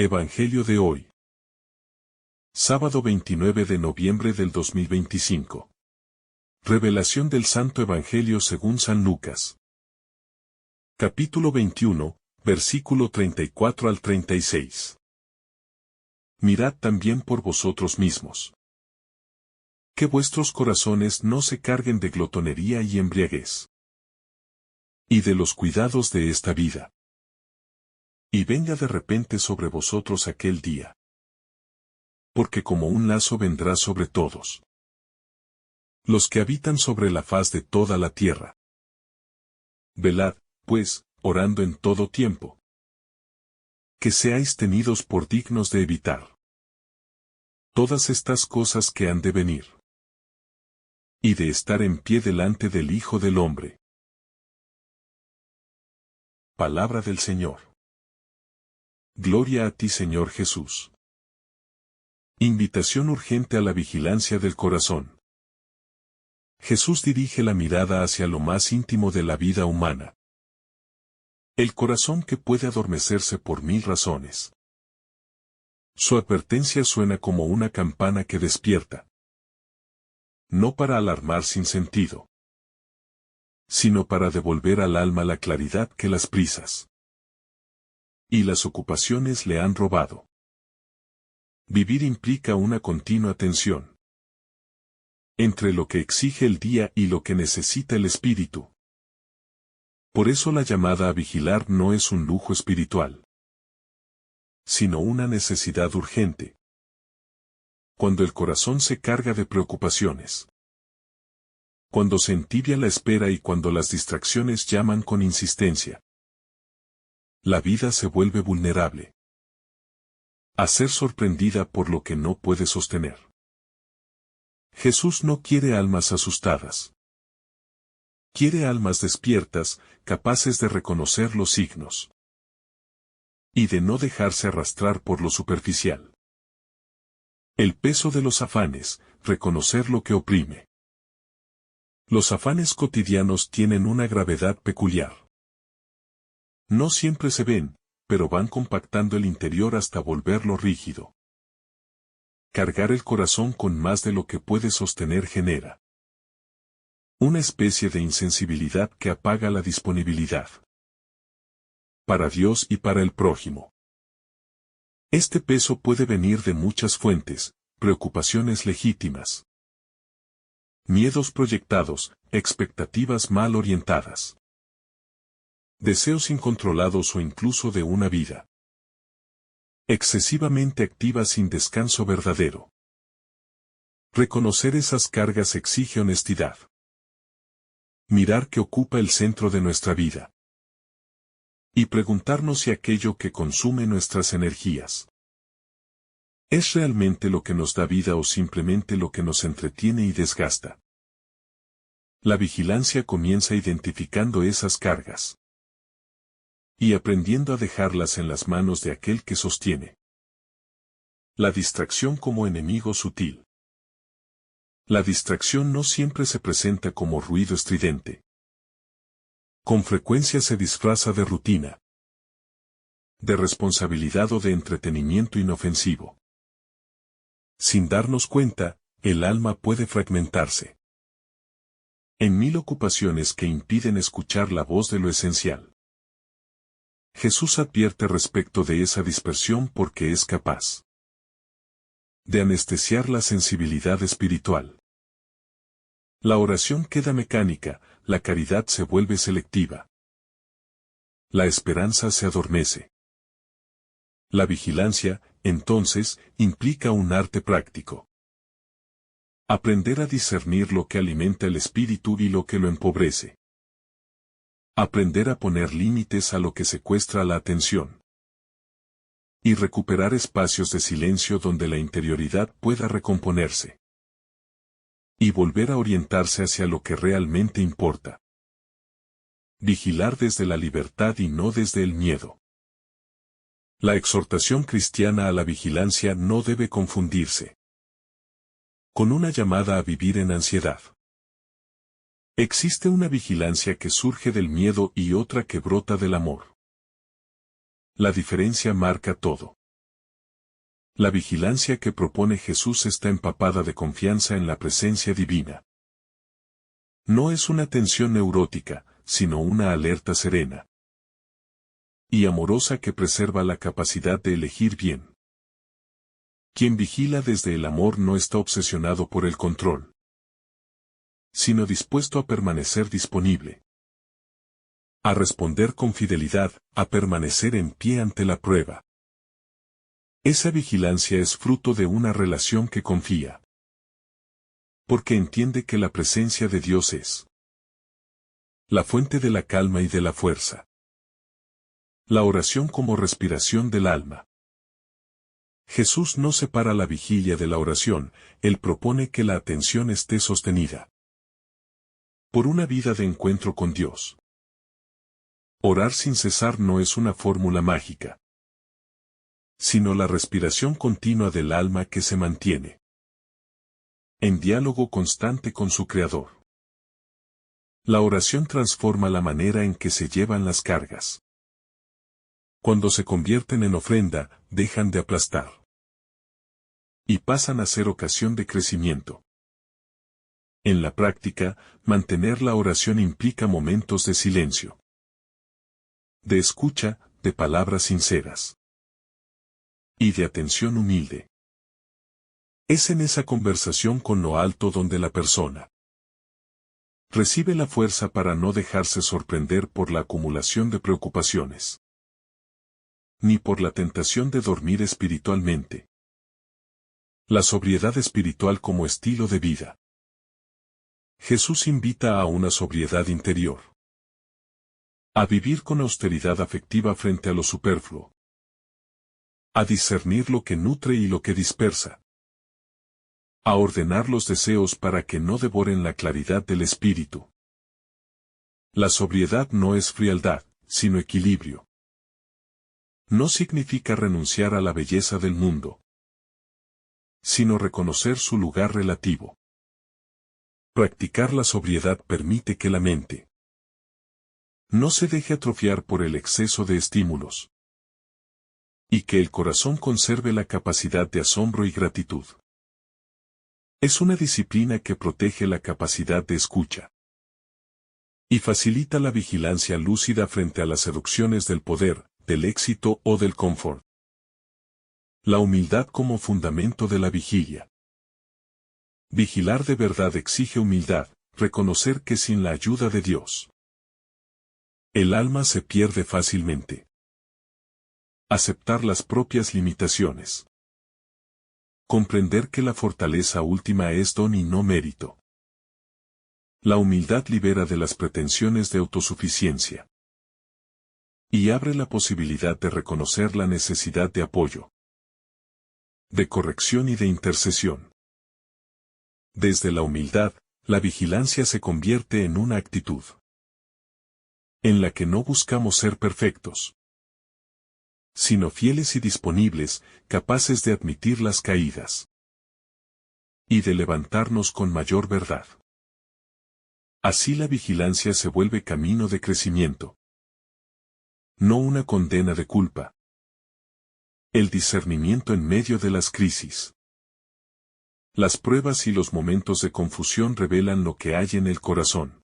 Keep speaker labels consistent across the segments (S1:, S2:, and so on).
S1: Evangelio de hoy. Sábado 29 de noviembre del 2025. Revelación del Santo Evangelio según San Lucas. Capítulo 21, versículo 34 al 36. Mirad también por vosotros mismos, que vuestros corazones no se carguen de glotonería y embriaguez, y de los cuidados de esta vida. Y venga de repente sobre vosotros aquel día. Porque como un lazo vendrá sobre todos los que habitan sobre la faz de toda la tierra. Velad, pues, orando en todo tiempo, que seáis tenidos por dignos de evitar todas estas cosas que han de venir, y de estar en pie delante del Hijo del Hombre. Palabra del Señor. Gloria a ti, Señor Jesús. Invitación urgente a la vigilancia del corazón. Jesús dirige la mirada hacia lo más íntimo de la vida humana. El corazón que puede adormecerse por mil razones. Su advertencia suena como una campana que despierta. No para alarmar sin sentido, sino para devolver al alma la claridad que las prisas y las ocupaciones le han robado. Vivir implica una continua tensión entre lo que exige el día y lo que necesita el espíritu. Por eso la llamada a vigilar no es un lujo espiritual, sino una necesidad urgente. Cuando el corazón se carga de preocupaciones, cuando se entibia la espera y cuando las distracciones llaman con insistencia, la vida se vuelve vulnerable a ser sorprendida por lo que no puede sostener. Jesús no quiere almas asustadas. Quiere almas despiertas, capaces de reconocer los signos y de no dejarse arrastrar por lo superficial. El peso de los afanes, reconocer lo que oprime. Los afanes cotidianos tienen una gravedad peculiar. No siempre se ven, pero van compactando el interior hasta volverlo rígido. Cargar el corazón con más de lo que puede sostener genera una especie de insensibilidad que apaga la disponibilidad para Dios y para el prójimo. Este peso puede venir de muchas fuentes: preocupaciones legítimas, miedos proyectados, expectativas mal orientadas, deseos incontrolados o incluso de una vida excesivamente activa sin descanso verdadero. Reconocer esas cargas exige honestidad. Mirar qué ocupa el centro de nuestra vida. Y preguntarnos si aquello que consume nuestras energías es realmente lo que nos da vida o simplemente lo que nos entretiene y desgasta. La vigilancia comienza identificando esas cargas y aprendiendo a dejarlas en las manos de aquel que sostiene la distracción como enemigo sutil. La distracción no siempre se presenta como ruido estridente. Con frecuencia se disfraza de rutina, de responsabilidad o de entretenimiento inofensivo. Sin darnos cuenta, el alma puede fragmentarse en mil ocupaciones que impiden escuchar la voz de lo esencial. Jesús advierte respecto de esa dispersión porque es capaz de anestesiar la sensibilidad espiritual. La oración queda mecánica, la caridad se vuelve selectiva. La esperanza se adormece. La vigilancia, entonces, implica un arte práctico. Aprender a discernir lo que alimenta el espíritu y lo que lo empobrece. Aprender a poner límites a lo que secuestra la atención. Y recuperar espacios de silencio donde la interioridad pueda recomponerse. Y volver a orientarse hacia lo que realmente importa. Vigilar desde la libertad y no desde el miedo. La exhortación cristiana a la vigilancia no debe confundirse con una llamada a vivir en ansiedad. Existe una vigilancia que surge del miedo y otra que brota del amor. La diferencia marca todo. La vigilancia que propone Jesús está empapada de confianza en la presencia divina. No es una tensión neurótica, sino una alerta serena y amorosa que preserva la capacidad de elegir bien. Quien vigila desde el amor no está obsesionado por el control, sino dispuesto a permanecer disponible, a responder con fidelidad, a permanecer en pie ante la prueba. Esa vigilancia es fruto de una relación que confía, porque entiende que la presencia de Dios es la fuente de la calma y de la fuerza. La oración como respiración del alma. Jesús no separa la vigilia de la oración, Él propone que la atención esté sostenida por una vida de encuentro con Dios. Orar sin cesar no es una fórmula mágica, sino la respiración continua del alma que se mantiene en diálogo constante con su Creador. La oración transforma la manera en que se llevan las cargas. Cuando se convierten en ofrenda, dejan de aplastar y pasan a ser ocasión de crecimiento. En la práctica, mantener la oración implica momentos de silencio, de escucha, de palabras sinceras y de atención humilde. Es en esa conversación con lo alto donde la persona recibe la fuerza para no dejarse sorprender por la acumulación de preocupaciones, ni por la tentación de dormir espiritualmente. La sobriedad espiritual como estilo de vida. Jesús invita a una sobriedad interior, a vivir con austeridad afectiva frente a lo superfluo, a discernir lo que nutre y lo que dispersa, a ordenar los deseos para que no devoren la claridad del espíritu. La sobriedad no es frialdad, sino equilibrio. No significa renunciar a la belleza del mundo, sino reconocer su lugar relativo. Practicar la sobriedad permite que la mente no se deje atrofiar por el exceso de estímulos, y que el corazón conserve la capacidad de asombro y gratitud. Es una disciplina que protege la capacidad de escucha y facilita la vigilancia lúcida frente a las seducciones del poder, del éxito o del confort. La humildad como fundamento de la vigilia. Vigilar de verdad exige humildad, reconocer que sin la ayuda de Dios, el alma se pierde fácilmente. Aceptar las propias limitaciones. Comprender que la fortaleza última es don y no mérito. La humildad libera de las pretensiones de autosuficiencia y abre la posibilidad de reconocer la necesidad de apoyo, de corrección y de intercesión. Desde la humildad, la vigilancia se convierte en una actitud en la que no buscamos ser perfectos, sino fieles y disponibles, capaces de admitir las caídas y de levantarnos con mayor verdad. Así la vigilancia se vuelve camino de crecimiento, no una condena de culpa. El discernimiento en medio de las crisis. Las pruebas y los momentos de confusión revelan lo que hay en el corazón.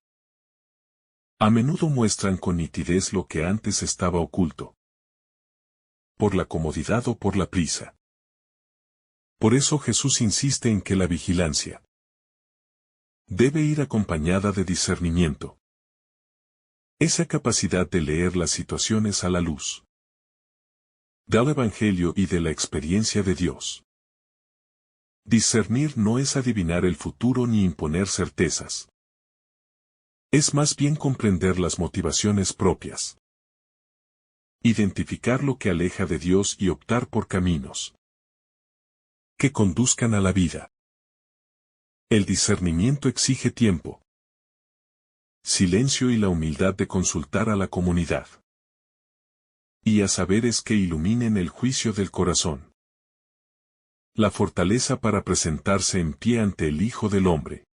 S1: A menudo muestran con nitidez lo que antes estaba oculto, por la comodidad o por la prisa. Por eso Jesús insiste en que la vigilancia debe ir acompañada de discernimiento. Esa capacidad de leer las situaciones a la luz del Evangelio y de la experiencia de Dios. Discernir no es adivinar el futuro ni imponer certezas. Es más bien comprender las motivaciones propias. Identificar lo que aleja de Dios y optar por caminos que conduzcan a la vida. El discernimiento exige tiempo, silencio y la humildad de consultar a la comunidad y a saberes que iluminen el juicio del corazón. La fortaleza para presentarse en pie ante el Hijo del Hombre.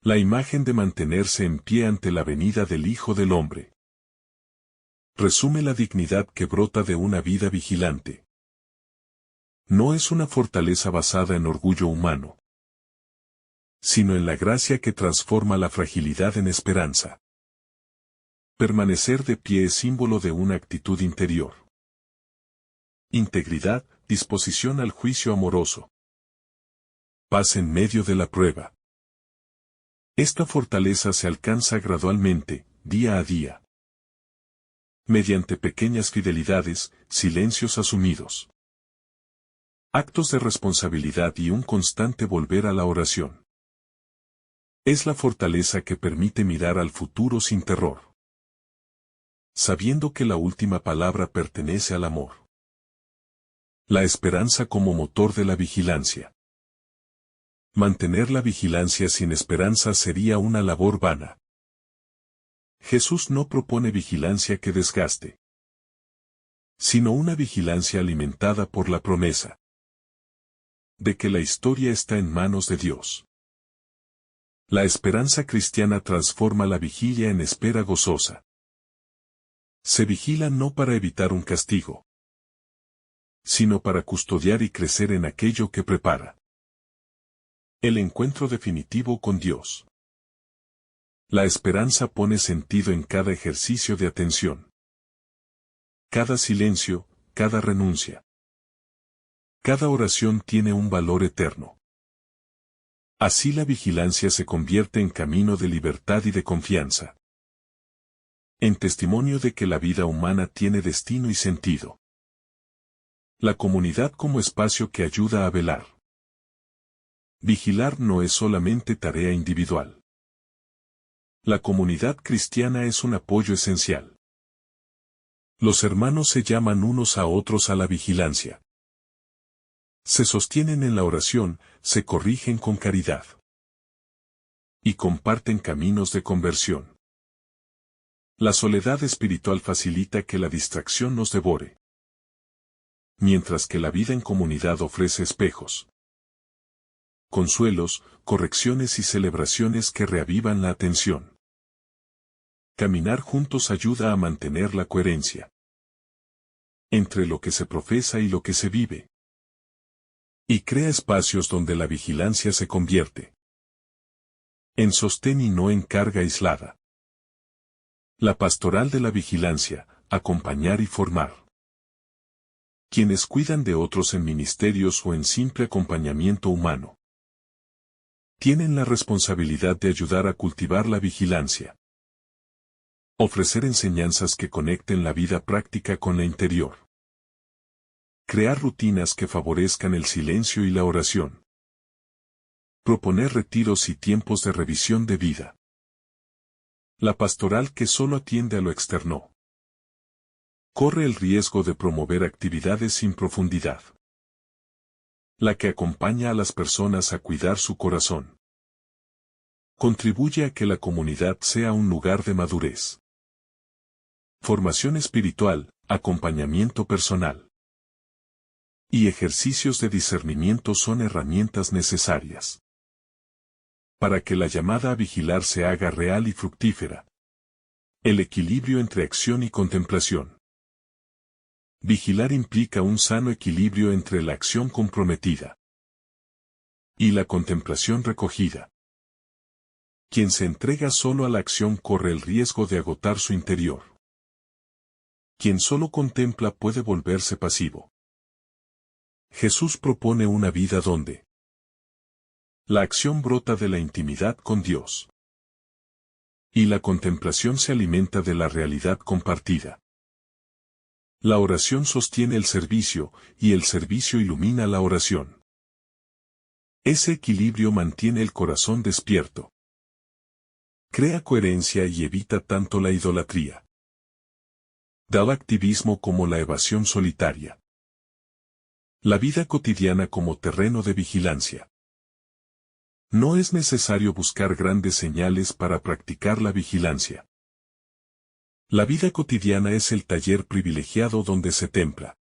S1: La imagen de mantenerse en pie ante la venida del Hijo del Hombre. Resume la dignidad que brota de una vida vigilante. No es una fortaleza basada en orgullo humano, sino en la gracia que transforma la fragilidad en esperanza. Permanecer de pie es símbolo de una actitud interior. Integridad, disposición al juicio amoroso. Paz en medio de la prueba. Esta fortaleza se alcanza gradualmente, día a día, mediante pequeñas fidelidades, silencios asumidos, actos de responsabilidad y un constante volver a la oración. Es la fortaleza que permite mirar al futuro sin terror, sabiendo que la última palabra pertenece al amor. La esperanza como motor de la vigilancia. Mantener la vigilancia sin esperanza sería una labor vana. Jesús no propone vigilancia que desgaste, sino una vigilancia alimentada por la promesa de que la historia está en manos de Dios. La esperanza cristiana transforma la vigilia en espera gozosa. Se vigila no para evitar un castigo, sino para custodiar y crecer en aquello que prepara. El encuentro definitivo con Dios. La esperanza pone sentido en cada ejercicio de atención. Cada silencio, cada renuncia. Cada oración tiene un valor eterno. Así la vigilancia se convierte en camino de libertad y de confianza. En testimonio de que la vida humana tiene destino y sentido. La comunidad como espacio que ayuda a velar. Vigilar no es solamente tarea individual. La comunidad cristiana es un apoyo esencial. Los hermanos se llaman unos a otros a la vigilancia. Se sostienen en la oración, se corrigen con caridad. Y comparten caminos de conversión. La soledad espiritual facilita que la distracción nos devore. Mientras que la vida en comunidad ofrece espejos, consuelos, correcciones y celebraciones que reavivan la atención. Caminar juntos ayuda a mantener la coherencia entre lo que se profesa y lo que se vive. Y crea espacios donde la vigilancia se convierte en sostén y no en carga aislada. La pastoral de la vigilancia, acompañar y formar. Quienes cuidan de otros en ministerios o en simple acompañamiento humano, tienen la responsabilidad de ayudar a cultivar la vigilancia. Ofrecer enseñanzas que conecten la vida práctica con la interior. Crear rutinas que favorezcan el silencio y la oración. Proponer retiros y tiempos de revisión de vida. La pastoral que solo atiende a lo externo corre el riesgo de promover actividades sin profundidad. La que acompaña a las personas a cuidar su corazón contribuye a que la comunidad sea un lugar de madurez. Formación espiritual, acompañamiento personal y ejercicios de discernimiento son herramientas necesarias para que la llamada a vigilar se haga real y fructífera. El equilibrio entre acción y contemplación. Vigilar implica un sano equilibrio entre la acción comprometida y la contemplación recogida. Quien se entrega solo a la acción corre el riesgo de agotar su interior. Quien solo contempla puede volverse pasivo. Jesús propone una vida donde la acción brota de la intimidad con Dios y la contemplación se alimenta de la realidad compartida. La oración sostiene el servicio, y el servicio ilumina la oración. Ese equilibrio mantiene el corazón despierto. Crea coherencia y evita tanto la idolatría del activismo como la evasión solitaria. La vida cotidiana como terreno de vigilancia. No es necesario buscar grandes señales para practicar la vigilancia. La vida cotidiana es el taller privilegiado donde se templa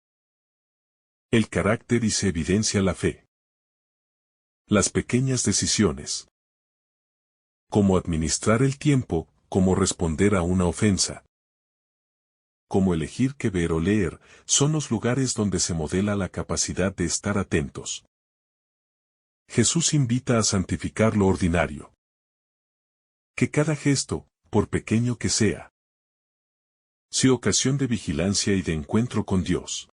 S1: el carácter y se evidencia la fe. Las pequeñas decisiones. Cómo administrar el tiempo, cómo responder a una ofensa. como elegir qué ver o leer, son los lugares donde se modela la capacidad de estar atentos. Jesús invita a santificar lo ordinario. Que cada gesto, por pequeño que sea, sea ocasión de vigilancia y de encuentro con Dios.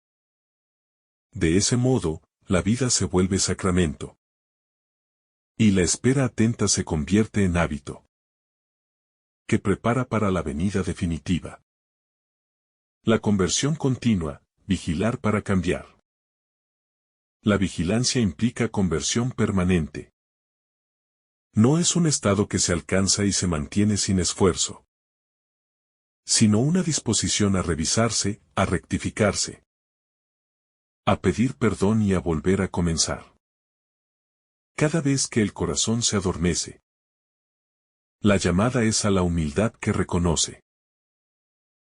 S1: De ese modo, la vida se vuelve sacramento. Y la espera atenta se convierte en hábito, que prepara para la venida definitiva. La conversión continua, vigilar para cambiar. La vigilancia implica conversión permanente. No es un estado que se alcanza y se mantiene sin esfuerzo, sino una disposición a revisarse, a rectificarse, a pedir perdón y a volver a comenzar. Cada vez que el corazón se adormece, la llamada es a la humildad que reconoce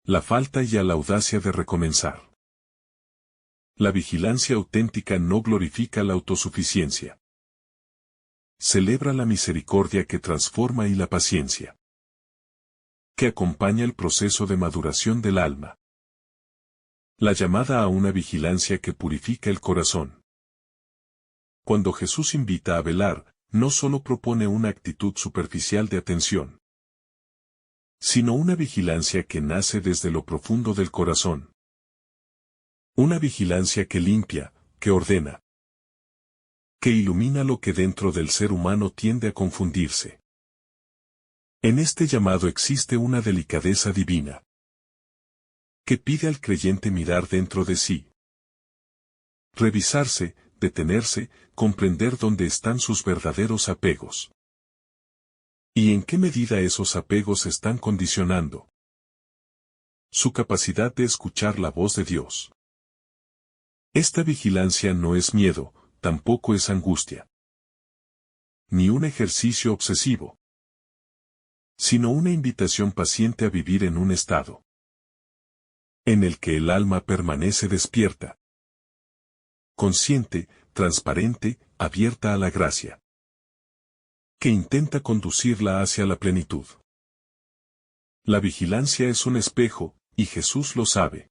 S1: la falta y a la audacia de recomenzar. La vigilancia auténtica no glorifica la autosuficiencia. Celebra la misericordia que transforma y la paciencia que acompaña el proceso de maduración del alma. La llamada a una vigilancia que purifica el corazón. Cuando Jesús invita a velar, no solo propone una actitud superficial de atención, sino una vigilancia que nace desde lo profundo del corazón. Una vigilancia que limpia, que ordena, que ilumina lo que dentro del ser humano tiende a confundirse. En este llamado existe una delicadeza divina, que pide al creyente mirar dentro de sí, revisarse, detenerse, comprender dónde están sus verdaderos apegos. ¿Y en qué medida esos apegos están condicionando su capacidad de escuchar la voz de Dios? Esta vigilancia no es miedo, tampoco es angustia, ni un ejercicio obsesivo, sino una invitación paciente a vivir en un estado en el que el alma permanece despierta, consciente, transparente, abierta a la gracia, que intenta conducirla hacia la plenitud. La vigilancia es un espejo, y Jesús lo sabe.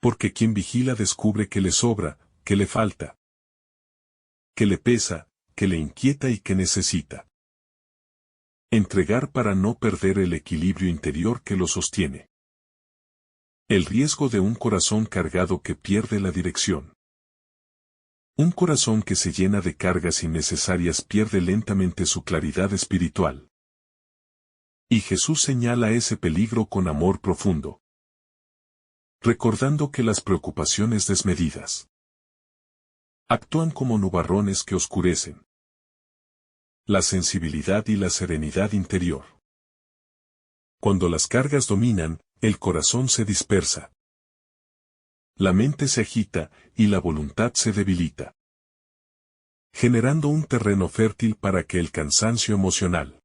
S1: Porque quien vigila descubre que le sobra, que le falta, que le pesa, que le inquieta y que necesita entregar para no perder el equilibrio interior que lo sostiene. El riesgo de un corazón cargado que pierde la dirección. Un corazón que se llena de cargas innecesarias pierde lentamente su claridad espiritual. Y Jesús señala ese peligro con amor profundo, recordando que las preocupaciones desmedidas actúan como nubarrones que oscurecen la sensibilidad y la serenidad interior. Cuando las cargas dominan, el corazón se dispersa, la mente se agita y la voluntad se debilita, generando un terreno fértil para que el cansancio emocional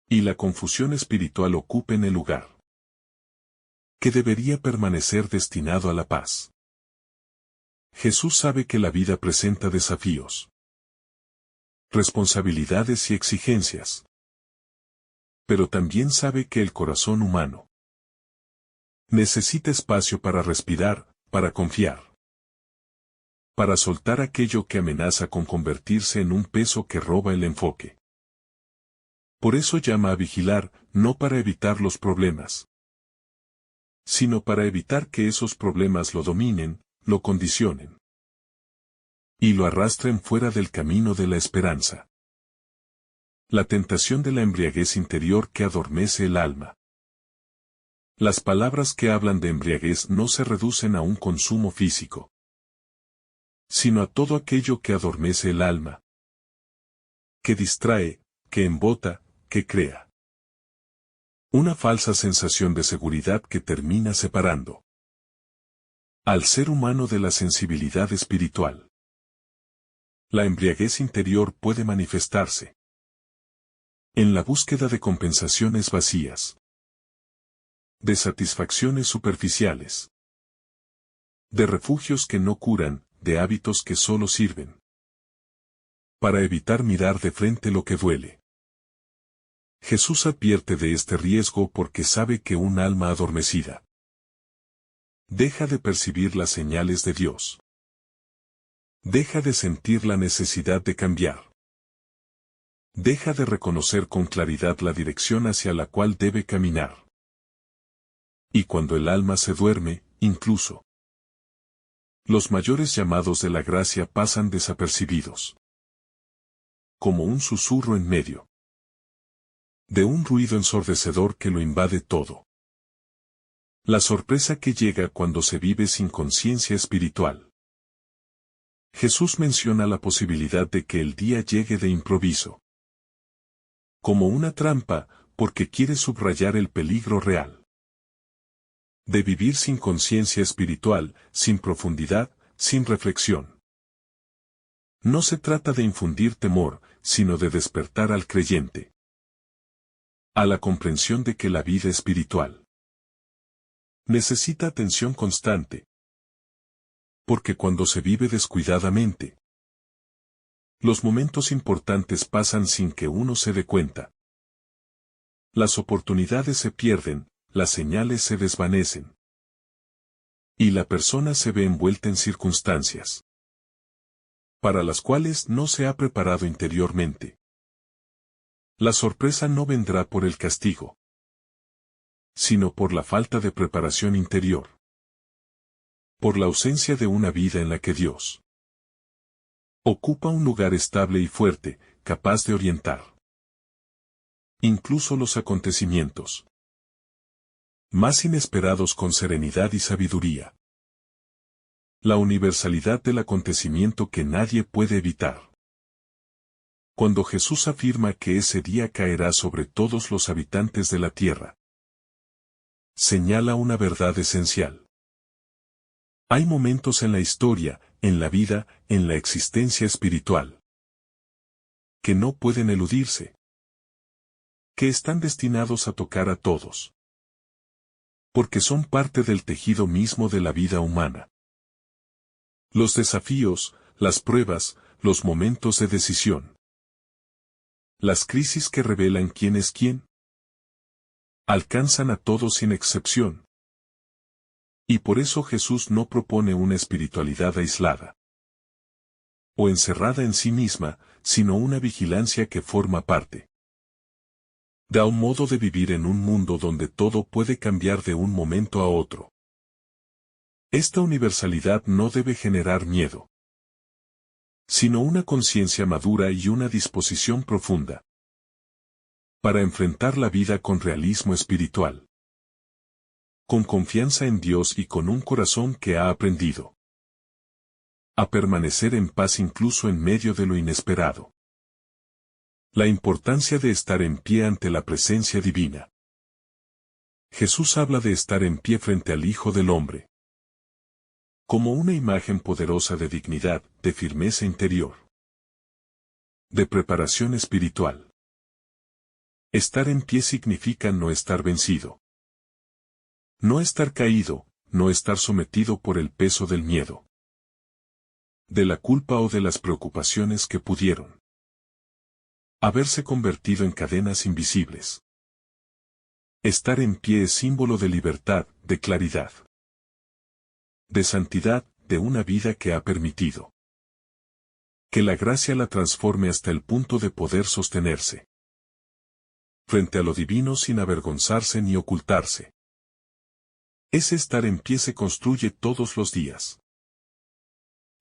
S1: y la confusión espiritual ocupen el lugar que debería permanecer destinado a la paz. Jesús sabe que la vida presenta desafíos, responsabilidades y exigencias. Pero también sabe que el corazón humano necesita espacio para respirar, para confiar, para soltar aquello que amenaza con convertirse en un peso que roba el enfoque. Por eso llama a vigilar, no para evitar los problemas, sino para evitar que esos problemas lo dominen, lo condicionen y lo arrastren fuera del camino de la esperanza. La tentación de la embriaguez interior que adormece el alma. Las palabras que hablan de embriaguez no se reducen a un consumo físico, sino a todo aquello que adormece el alma, que distrae, que embota, que crea una falsa sensación de seguridad que termina separando al ser humano de la sensibilidad espiritual. La embriaguez interior puede manifestarse en la búsqueda de compensaciones vacías, de satisfacciones superficiales, de refugios que no curan, de hábitos que solo sirven para evitar mirar de frente lo que duele. Jesús advierte de este riesgo porque sabe que un alma adormecida deja de percibir las señales de Dios. Deja de sentir la necesidad de cambiar. Deja de reconocer con claridad la dirección hacia la cual debe caminar. Y cuando el alma se duerme, incluso los mayores llamados de la gracia pasan desapercibidos. Como un susurro en medio de un ruido ensordecedor que lo invade todo. La sorpresa que llega cuando se vive sin conciencia espiritual. Jesús menciona la posibilidad de que el día llegue de improviso. Como una trampa, porque quiere subrayar el peligro real. De vivir sin conciencia espiritual, sin profundidad, sin reflexión. No se trata de infundir temor, sino de despertar al creyente a la comprensión de que la vida espiritual necesita atención constante. Porque cuando se vive descuidadamente, los momentos importantes pasan sin que uno se dé cuenta. Las oportunidades se pierden, las señales se desvanecen. Y la persona se ve envuelta en circunstancias para las cuales no se ha preparado interiormente. La sorpresa no vendrá por el castigo, sino por la falta de preparación interior. Por la ausencia de una vida en la que Dios ocupa un lugar estable y fuerte, capaz de orientar incluso los acontecimientos más inesperados con serenidad y sabiduría. La universalidad del acontecimiento que nadie puede evitar. Cuando Jesús afirma que ese día caerá sobre todos los habitantes de la tierra, señala una verdad esencial. Hay momentos en la historia, en la vida, en la existencia espiritual, que no pueden eludirse, que están destinados a tocar a todos, porque son parte del tejido mismo de la vida humana. Los desafíos, las pruebas, los momentos de decisión. Las crisis que revelan quién es quién, alcanzan a todos sin excepción. Y por eso Jesús no propone una espiritualidad aislada o encerrada en sí misma, sino una vigilancia que forma parte. Da un modo de vivir en un mundo donde todo puede cambiar de un momento a otro. Esta universalidad no debe generar miedo, sino una conciencia madura y una disposición profunda para enfrentar la vida con realismo espiritual, con confianza en Dios y con un corazón que ha aprendido a permanecer en paz incluso en medio de lo inesperado. La importancia de estar en pie ante la presencia divina. Jesús habla de estar en pie frente al Hijo del Hombre, como una imagen poderosa de dignidad, de firmeza interior, de preparación espiritual. Estar en pie significa no estar vencido, no estar caído, no estar sometido por el peso del miedo, de la culpa o de las preocupaciones que pudieron haberse convertido en cadenas invisibles. Estar en pie es símbolo de libertad, de claridad, de santidad, de una vida que ha permitido que la gracia la transforme hasta el punto de poder sostenerse frente a lo divino sin avergonzarse ni ocultarse. Ese estar en pie se construye todos los días.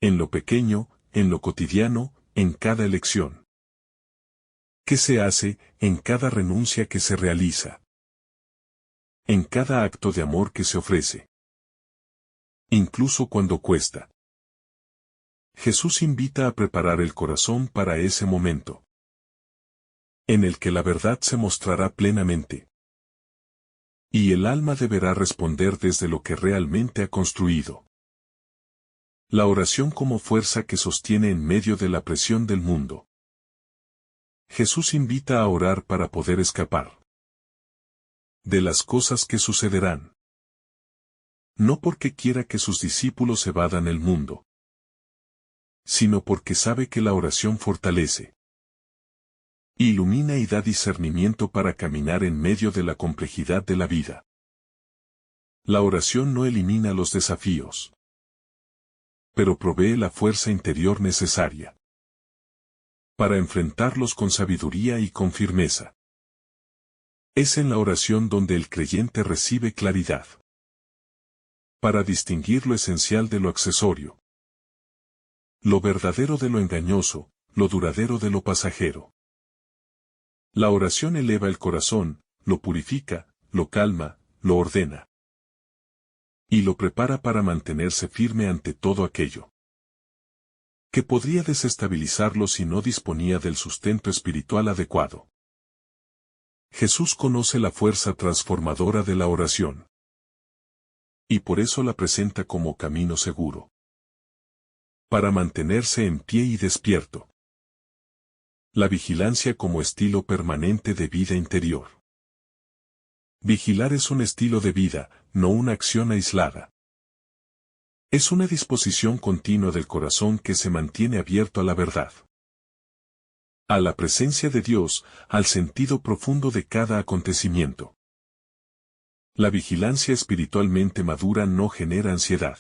S1: En lo pequeño, en lo cotidiano, en cada elección que se hace, en cada renuncia que se realiza, en cada acto de amor que se ofrece, incluso cuando cuesta. Jesús invita a preparar el corazón para ese momento, en el que la verdad se mostrará plenamente, y el alma deberá responder desde lo que realmente ha construido. La oración como fuerza que sostiene en medio de la presión del mundo. Jesús invita a orar para poder escapar de las cosas que sucederán. No porque quiera que sus discípulos evadan el mundo, sino porque sabe que la oración fortalece Ilumina y da discernimiento para caminar en medio de la complejidad de la vida. La oración no elimina los desafíos, pero provee la fuerza interior necesaria para enfrentarlos con sabiduría y con firmeza. Es en la oración donde el creyente recibe claridad para distinguir lo esencial de lo accesorio, lo verdadero de lo engañoso, lo duradero de lo pasajero. La oración eleva el corazón, lo purifica, lo calma, lo ordena y lo prepara para mantenerse firme ante todo aquello que podría desestabilizarlo si no disponía del sustento espiritual adecuado. Jesús conoce la fuerza transformadora de la oración y por eso la presenta como camino seguro para mantenerse en pie y despierto. La vigilancia como estilo permanente de vida interior. Vigilar es un estilo de vida, no una acción aislada. Es una disposición continua del corazón que se mantiene abierto a la verdad, a la presencia de Dios, al sentido profundo de cada acontecimiento. La vigilancia espiritualmente madura no genera ansiedad,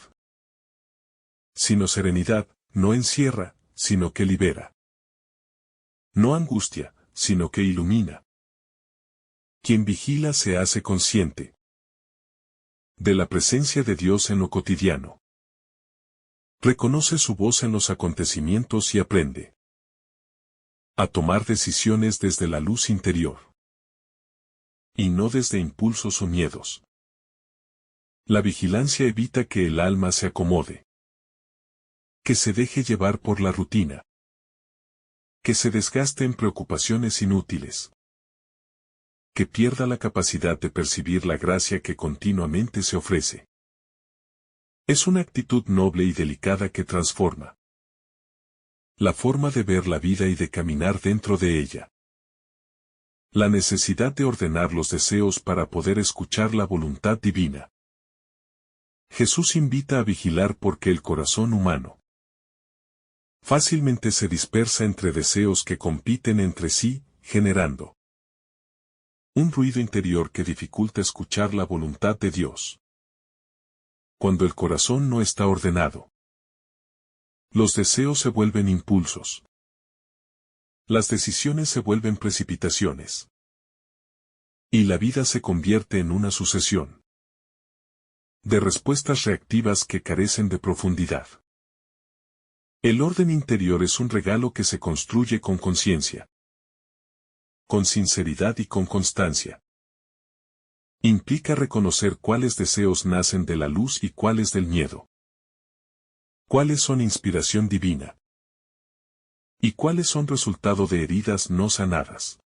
S1: sino serenidad, no encierra, sino que libera. No angustia, sino que ilumina. Quien vigila se hace consciente de la presencia de Dios en lo cotidiano. Reconoce su voz en los acontecimientos y aprende a tomar decisiones desde la luz interior y no desde impulsos o miedos. La vigilancia evita que el alma se acomode, que se deje llevar por la rutina, que se desgaste en preocupaciones inútiles, que pierda la capacidad de percibir la gracia que continuamente se ofrece. Es una actitud noble y delicada que transforma la forma de ver la vida y de caminar dentro de ella. La necesidad de ordenar los deseos para poder escuchar la voluntad divina. Jesús invita a vigilar porque el corazón humano fácilmente se dispersa entre deseos que compiten entre sí, generando un ruido interior que dificulta escuchar la voluntad de Dios. Cuando el corazón no está ordenado, los deseos se vuelven impulsos. Las decisiones se vuelven precipitaciones. Y la vida se convierte en una sucesión de respuestas reactivas que carecen de profundidad. El orden interior es un regalo que se construye con conciencia, con sinceridad y con constancia. Implica reconocer cuáles deseos nacen de la luz y cuáles del miedo. Cuáles son inspiración divina. Y cuáles son resultado de heridas no sanadas.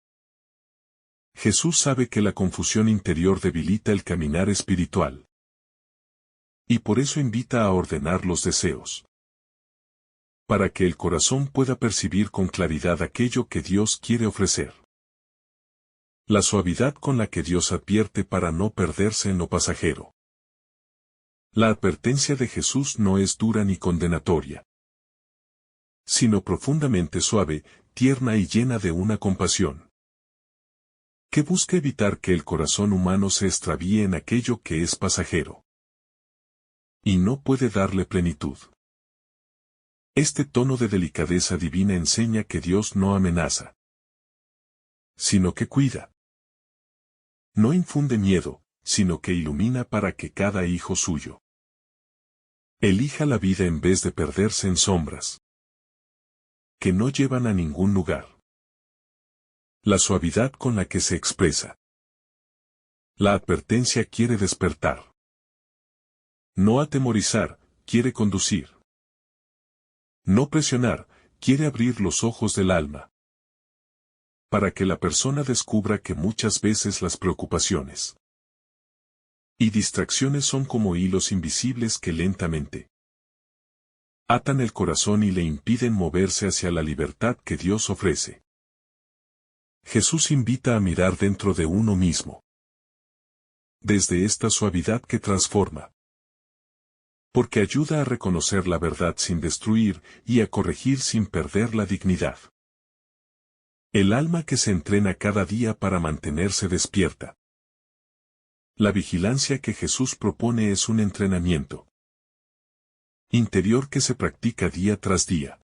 S1: Jesús sabe que la confusión interior debilita el caminar espiritual. Y por eso invita a ordenar los deseos, para que el corazón pueda percibir con claridad aquello que Dios quiere ofrecer. La suavidad con la que Dios advierte para no perderse en lo pasajero. La advertencia de Jesús no es dura ni condenatoria, sino profundamente suave, tierna y llena de una compasión que busca evitar que el corazón humano se extravíe en aquello que es pasajero y no puede darle plenitud. Este tono de delicadeza divina enseña que Dios no amenaza, sino que cuida. No infunde miedo, sino que ilumina para que cada hijo suyo elija la vida en vez de perderse en sombras que no llevan a ningún lugar. La suavidad con la que se expresa. La advertencia quiere despertar. No atemorizar, quiere conducir. No presionar, quiere abrir los ojos del alma, para que la persona descubra que muchas veces las preocupaciones y distracciones son como hilos invisibles que lentamente atan el corazón y le impiden moverse hacia la libertad que Dios ofrece. Jesús invita a mirar dentro de uno mismo, desde esta suavidad que transforma, porque ayuda a reconocer la verdad sin destruir y a corregir sin perder la dignidad. El alma que se entrena cada día para mantenerse despierta. La vigilancia que Jesús propone es un entrenamiento interior que se practica día tras día.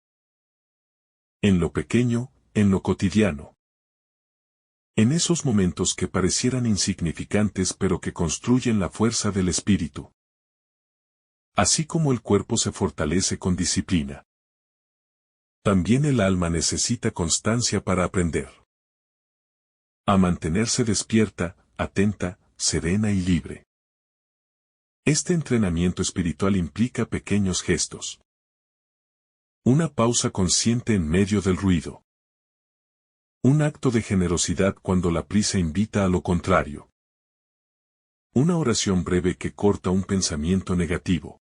S1: En lo pequeño, en lo cotidiano. En esos momentos que parecieran insignificantes pero que construyen la fuerza del espíritu. Así como el cuerpo se fortalece con disciplina, también el alma necesita constancia para aprender a mantenerse despierta, atenta, serena y libre. Este entrenamiento espiritual implica pequeños gestos. Una pausa consciente en medio del ruido. Un acto de generosidad cuando la prisa invita a lo contrario. Una oración breve que corta un pensamiento negativo.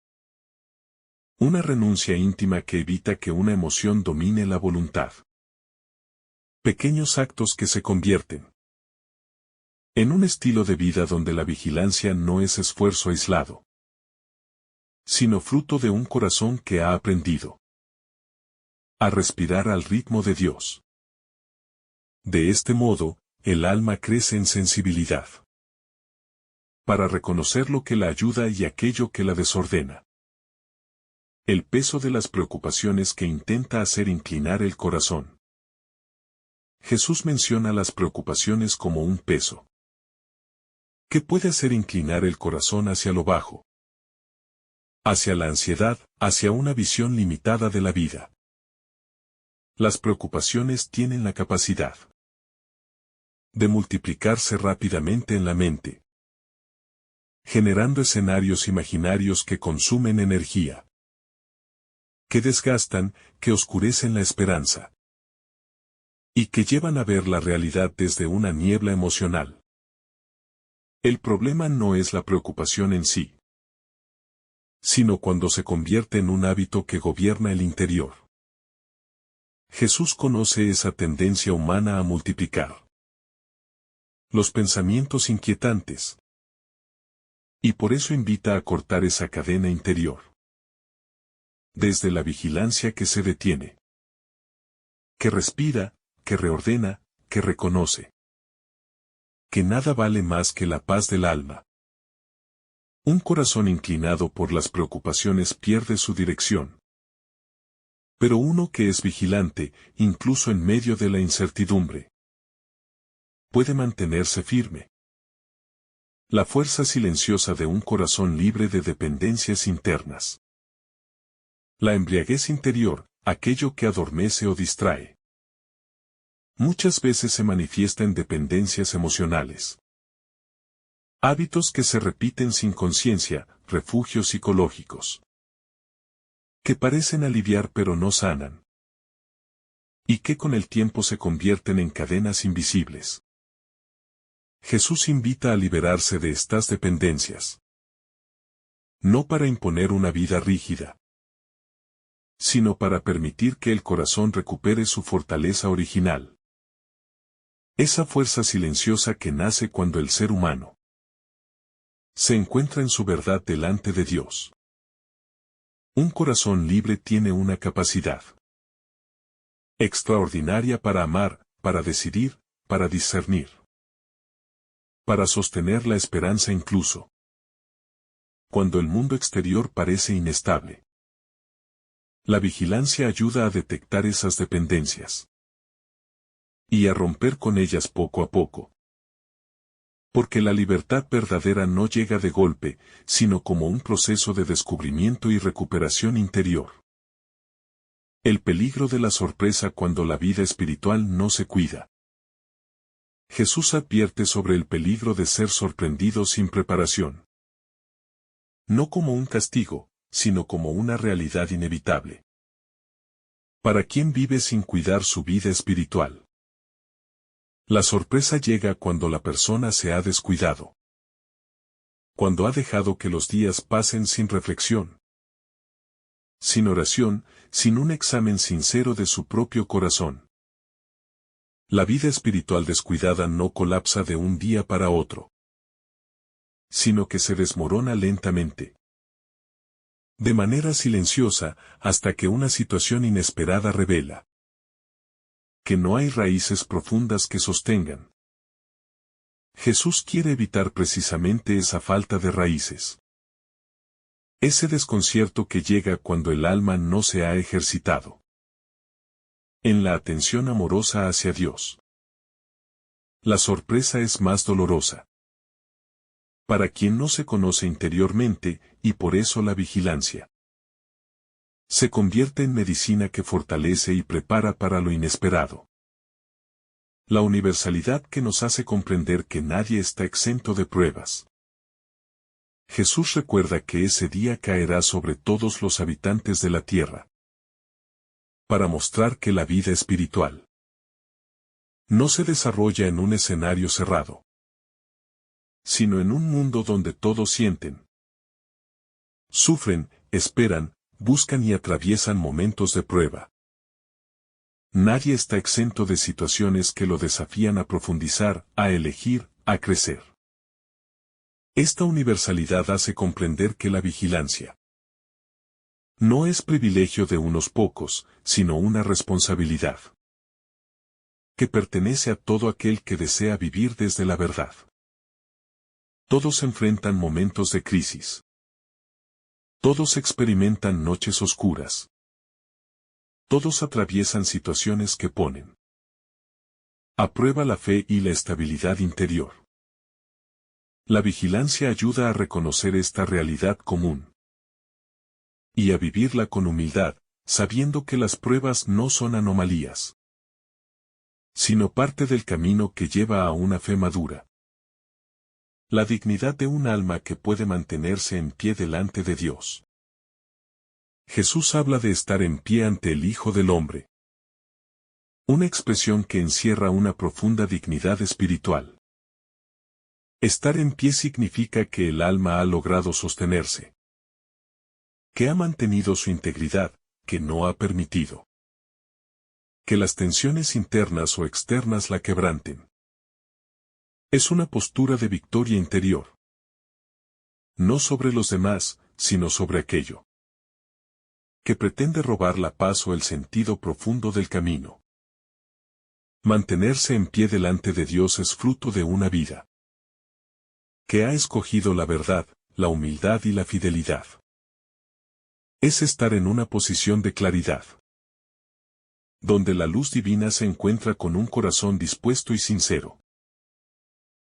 S1: Una renuncia íntima que evita que una emoción domine la voluntad. Pequeños actos que se convierten en un estilo de vida donde la vigilancia no es esfuerzo aislado, sino fruto de un corazón que ha aprendido a respirar al ritmo de Dios. De este modo, el alma crece en sensibilidad para reconocer lo que la ayuda y aquello que la desordena. El peso de las preocupaciones que intenta hacer inclinar el corazón. Jesús menciona las preocupaciones como un peso que puede hacer inclinar el corazón hacia lo bajo, hacia la ansiedad, hacia una visión limitada de la vida. Las preocupaciones tienen la capacidad de multiplicarse rápidamente en la mente, generando escenarios imaginarios que consumen energía, que desgastan, que oscurecen la esperanza, y que llevan a ver la realidad desde una niebla emocional. El problema no es la preocupación en sí, sino cuando se convierte en un hábito que gobierna el interior. Jesús conoce esa tendencia humana a multiplicar los pensamientos inquietantes, y por eso invita a cortar esa cadena interior. Desde la vigilancia que se detiene, que respira, que reordena, que reconoce que nada vale más que la paz del alma. Un corazón inclinado por las preocupaciones pierde su dirección. Pero uno que es vigilante, incluso en medio de la incertidumbre, puede mantenerse firme. La fuerza silenciosa de un corazón libre de dependencias internas. La embriaguez interior, aquello que adormece o distrae. Muchas veces se manifiesta en dependencias emocionales. Hábitos que se repiten sin conciencia, refugios psicológicos. Que parecen aliviar pero no sanan. Y que con el tiempo se convierten en cadenas invisibles. Jesús invita a liberarse de estas dependencias. No para imponer una vida rígida, sino para permitir que el corazón recupere su fortaleza original. Esa fuerza silenciosa que nace cuando el ser humano se encuentra en su verdad delante de Dios. Un corazón libre tiene una capacidad extraordinaria para amar, para decidir, para discernir, para sostener la esperanza incluso cuando el mundo exterior parece inestable. La vigilancia ayuda a detectar esas dependencias y a romper con ellas poco a poco. Porque la libertad verdadera no llega de golpe, sino como un proceso de descubrimiento y recuperación interior. El peligro de la sorpresa cuando la vida espiritual no se cuida. Jesús advierte sobre el peligro de ser sorprendido sin preparación. No como un castigo, sino como una realidad inevitable. ¿Para quién vive sin cuidar su vida espiritual? La sorpresa llega cuando la persona se ha descuidado. Cuando ha dejado que los días pasen sin reflexión, sin oración, sin un examen sincero de su propio corazón. La vida espiritual descuidada no colapsa de un día para otro, sino que se desmorona lentamente. De manera silenciosa, hasta que una situación inesperada revela que no hay raíces profundas que sostengan. Jesús quiere evitar precisamente esa falta de raíces. Ese desconcierto que llega cuando el alma no se ha ejercitado en la atención amorosa hacia Dios. La sorpresa es más dolorosa para quien no se conoce interiormente, y por eso la vigilancia se convierte en medicina que fortalece y prepara para lo inesperado. La universalidad que nos hace comprender que nadie está exento de pruebas. Jesús recuerda que ese día caerá sobre todos los habitantes de la tierra, para mostrar que la vida espiritual no se desarrolla en un escenario cerrado, sino en un mundo donde todos sienten, sufren, esperan, buscan y atraviesan momentos de prueba. Nadie está exento de situaciones que lo desafían a profundizar, a elegir, a crecer. Esta universalidad hace comprender que la vigilancia no es privilegio de unos pocos, sino una responsabilidad que pertenece a todo aquel que desea vivir desde la verdad. Todos enfrentan momentos de crisis. Todos experimentan noches oscuras. Todos atraviesan situaciones que ponen a prueba la fe y la estabilidad interior. La vigilancia ayuda a reconocer esta realidad común y a vivirla con humildad, sabiendo que las pruebas no son anomalías, sino parte del camino que lleva a una fe madura. La dignidad de un alma que puede mantenerse en pie delante de Dios. Jesús habla de estar en pie ante el Hijo del Hombre. Una expresión que encierra una profunda dignidad espiritual. Estar en pie significa que el alma ha logrado sostenerse, que ha mantenido su integridad, que no ha permitido que las tensiones internas o externas la quebranten. Es una postura de victoria interior. No sobre los demás, sino sobre aquello que pretende robar la paz o el sentido profundo del camino. Mantenerse en pie delante de Dios es fruto de una vida que ha escogido la verdad, la humildad y la fidelidad. Es estar en una posición de claridad, donde la luz divina se encuentra con un corazón dispuesto y sincero.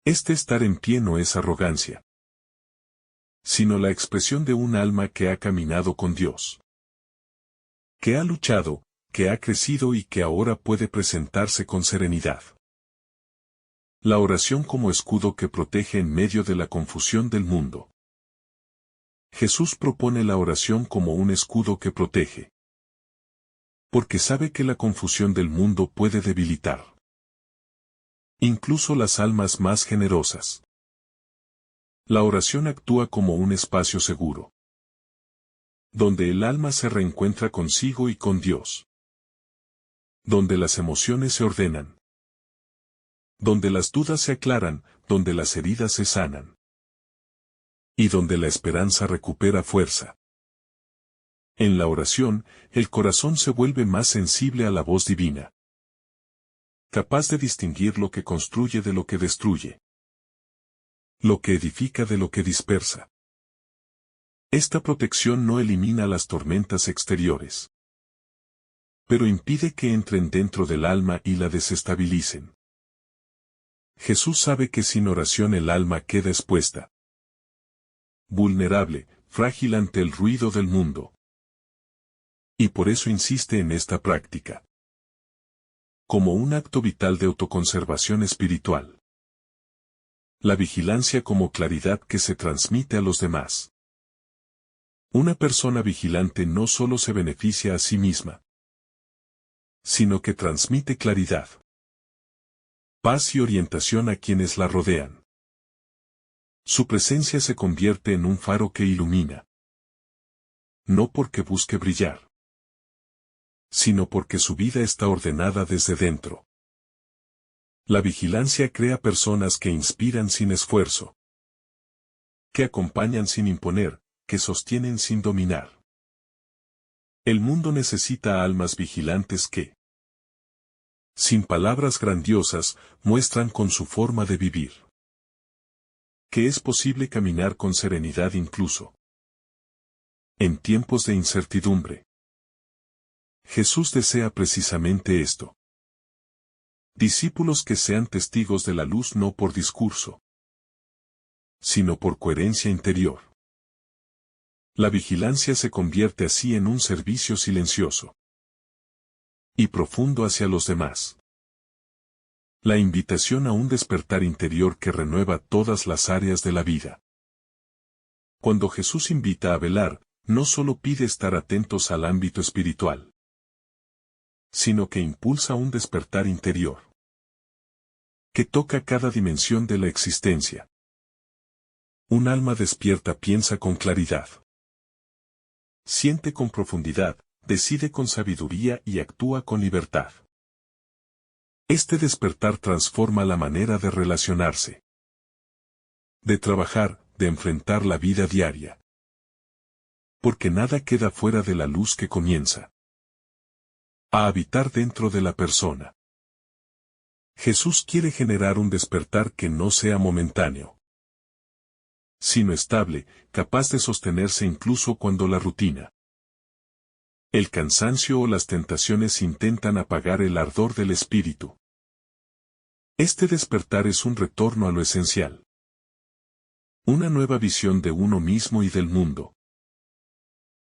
S1: Este estar en pie no es arrogancia, sino la expresión de un alma que ha caminado con Dios, que ha luchado, que ha crecido y que ahora puede presentarse con serenidad. La oración como escudo que protege en medio de la confusión del mundo. Jesús propone la oración como un escudo que protege, porque sabe que la confusión del mundo puede debilitar incluso las almas más generosas. La oración actúa como un espacio seguro, donde el alma se reencuentra consigo y con Dios, donde las emociones se ordenan, donde las dudas se aclaran, donde las heridas se sanan, y donde la esperanza recupera fuerza. En la oración, el corazón se vuelve más sensible a la voz divina, capaz de distinguir lo que construye de lo que destruye, lo que edifica de lo que dispersa. Esta protección no elimina las tormentas exteriores, pero impide que entren dentro del alma y la desestabilicen. Jesús sabe que sin oración el alma queda expuesta, vulnerable, frágil ante el ruido del mundo. Y por eso insiste en esta práctica, como un acto vital de autoconservación espiritual. La vigilancia como claridad que se transmite a los demás. Una persona vigilante no solo se beneficia a sí misma, sino que transmite claridad, paz y orientación a quienes la rodean. Su presencia se convierte en un faro que ilumina, no porque busque brillar, sino porque su vida está ordenada desde dentro. La vigilancia crea personas que inspiran sin esfuerzo, que acompañan sin imponer, que sostienen sin dominar. El mundo necesita almas vigilantes que sin palabras grandiosas, muestran con su forma de vivir que es posible caminar con serenidad incluso en tiempos de incertidumbre. Jesús desea precisamente esto. Discípulos que sean testigos de la luz no por discurso, sino por coherencia interior. La vigilancia se convierte así en un servicio silencioso y profundo hacia los demás. La invitación a un despertar interior que renueva todas las áreas de la vida. Cuando Jesús invita a velar, no solo pide estar atentos al ámbito espiritual, sino que impulsa un despertar interior que toca cada dimensión de la existencia. Un alma despierta piensa con claridad, siente con profundidad, decide con sabiduría y actúa con libertad. Este despertar transforma la manera de relacionarse, de trabajar, de enfrentar la vida diaria. Porque nada queda fuera de la luz que comienza a habitar dentro de la persona. Jesús quiere generar un despertar que no sea momentáneo, sino estable, capaz de sostenerse incluso cuando la rutina, el cansancio o las tentaciones intentan apagar el ardor del espíritu. Este despertar es un retorno a lo esencial. Una nueva visión de uno mismo y del mundo.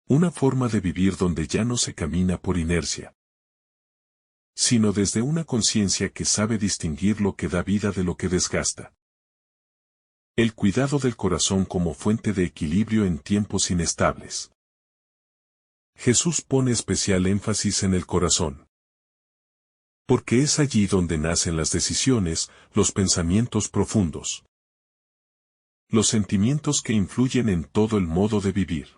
S1: Una forma de vivir donde ya no se camina por inercia, sino desde una conciencia que sabe distinguir lo que da vida de lo que desgasta. El cuidado del corazón como fuente de equilibrio en tiempos inestables. Jesús pone especial énfasis en el corazón, porque es allí donde nacen las decisiones, los pensamientos profundos, los sentimientos que influyen en todo el modo de vivir.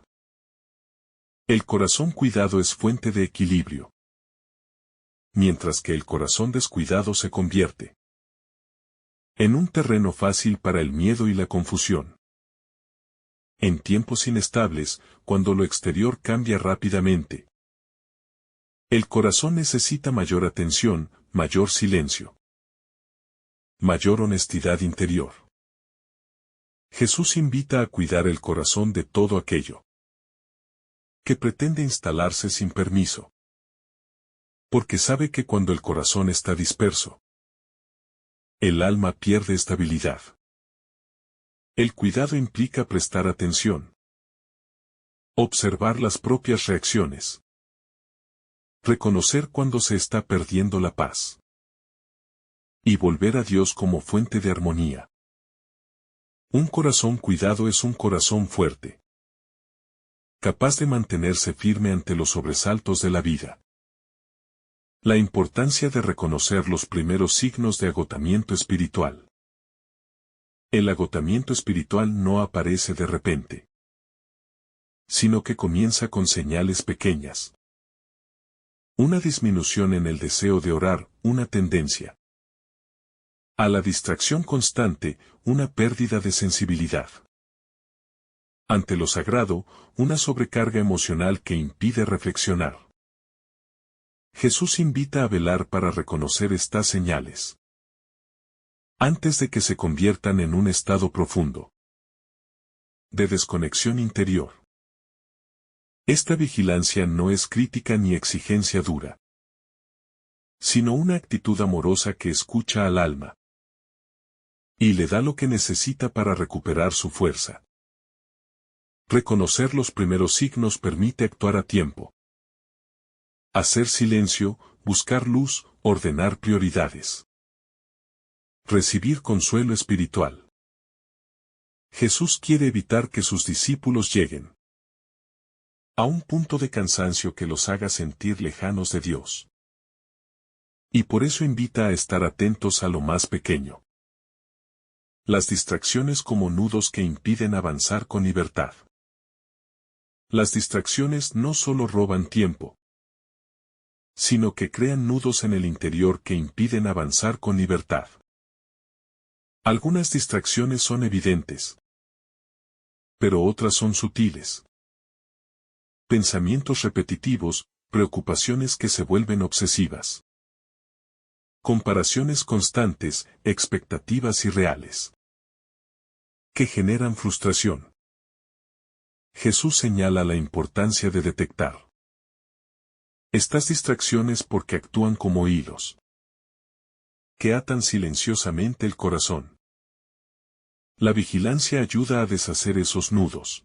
S1: El corazón cuidado es fuente de equilibrio, mientras que el corazón descuidado se convierte en un terreno fácil para el miedo y la confusión. En tiempos inestables, cuando lo exterior cambia rápidamente, el corazón necesita mayor atención, mayor silencio, mayor honestidad interior. Jesús invita a cuidar el corazón de todo aquello que pretende instalarse sin permiso. Porque sabe que cuando el corazón está disperso, el alma pierde estabilidad. El cuidado implica prestar atención, observar las propias reacciones, reconocer cuando se está perdiendo la paz, y volver a Dios como fuente de armonía. Un corazón cuidado es un corazón fuerte, capaz de mantenerse firme ante los sobresaltos de la vida. La importancia de reconocer los primeros signos de agotamiento espiritual. El agotamiento espiritual no aparece de repente, sino que comienza con señales pequeñas. Una disminución en el deseo de orar, una tendencia a la distracción constante, una pérdida de sensibilidad. Ante lo sagrado, una sobrecarga emocional que impide reflexionar. Jesús invita a velar para reconocer estas señales, antes de que se conviertan en un estado profundo de desconexión interior. Esta vigilancia no es crítica ni exigencia dura, sino una actitud amorosa que escucha al alma y le da lo que necesita para recuperar su fuerza. Reconocer los primeros signos permite actuar a tiempo. Hacer silencio, buscar luz, ordenar prioridades. Recibir consuelo espiritual. Jesús quiere evitar que sus discípulos lleguen a un punto de cansancio que los haga sentir lejanos de Dios. Y por eso invita a estar atentos a lo más pequeño. Las distracciones como nudos que impiden avanzar con libertad. Las distracciones no solo roban tiempo, sino que crean nudos en el interior que impiden avanzar con libertad. Algunas distracciones son evidentes, pero otras son sutiles. Pensamientos repetitivos, preocupaciones que se vuelven obsesivas. Comparaciones constantes, expectativas irreales, que generan frustración. Jesús señala la importancia de detectar estas distracciones porque actúan como hilos que atan silenciosamente el corazón. La vigilancia ayuda a deshacer esos nudos,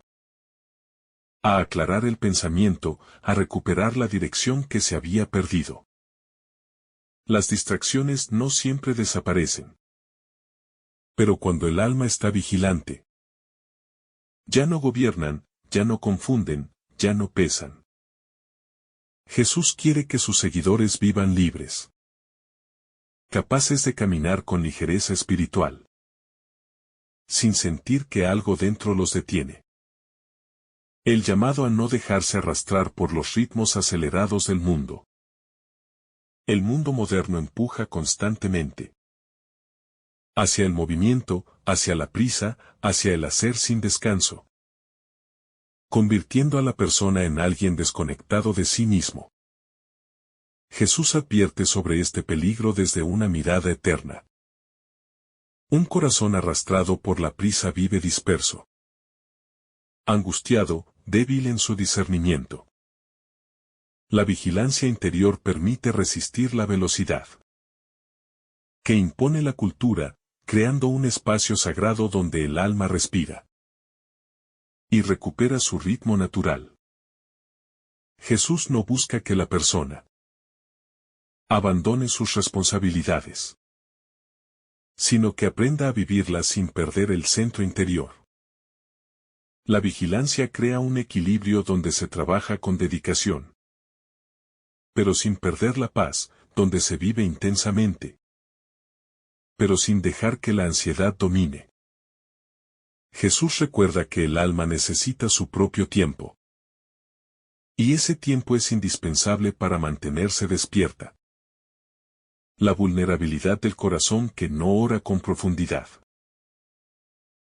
S1: a aclarar el pensamiento, a recuperar la dirección que se había perdido. Las distracciones no siempre desaparecen. Pero cuando el alma está vigilante, ya no gobiernan, ya no confunden, ya no pesan. Jesús quiere que sus seguidores vivan libres, capaces de caminar con ligereza espiritual, sin sentir que algo dentro los detiene. El llamado a no dejarse arrastrar por los ritmos acelerados del mundo. El mundo moderno empuja constantemente hacia el movimiento, hacia la prisa, hacia el hacer sin descanso, convirtiendo a la persona en alguien desconectado de sí mismo. Jesús advierte sobre este peligro desde una mirada eterna. Un corazón arrastrado por la prisa vive disperso, angustiado, débil en su discernimiento. La vigilancia interior permite resistir la velocidad que impone la cultura, creando un espacio sagrado donde el alma respira y recupera su ritmo natural. Jesús no busca que la persona abandone sus responsabilidades, sino que aprenda a vivirlas sin perder el centro interior. La vigilancia crea un equilibrio donde se trabaja con dedicación, pero sin perder la paz, donde se vive intensamente, pero sin dejar que la ansiedad domine. Jesús recuerda que el alma necesita su propio tiempo, y ese tiempo es indispensable para mantenerse despierta. La vulnerabilidad del corazón que no ora con profundidad.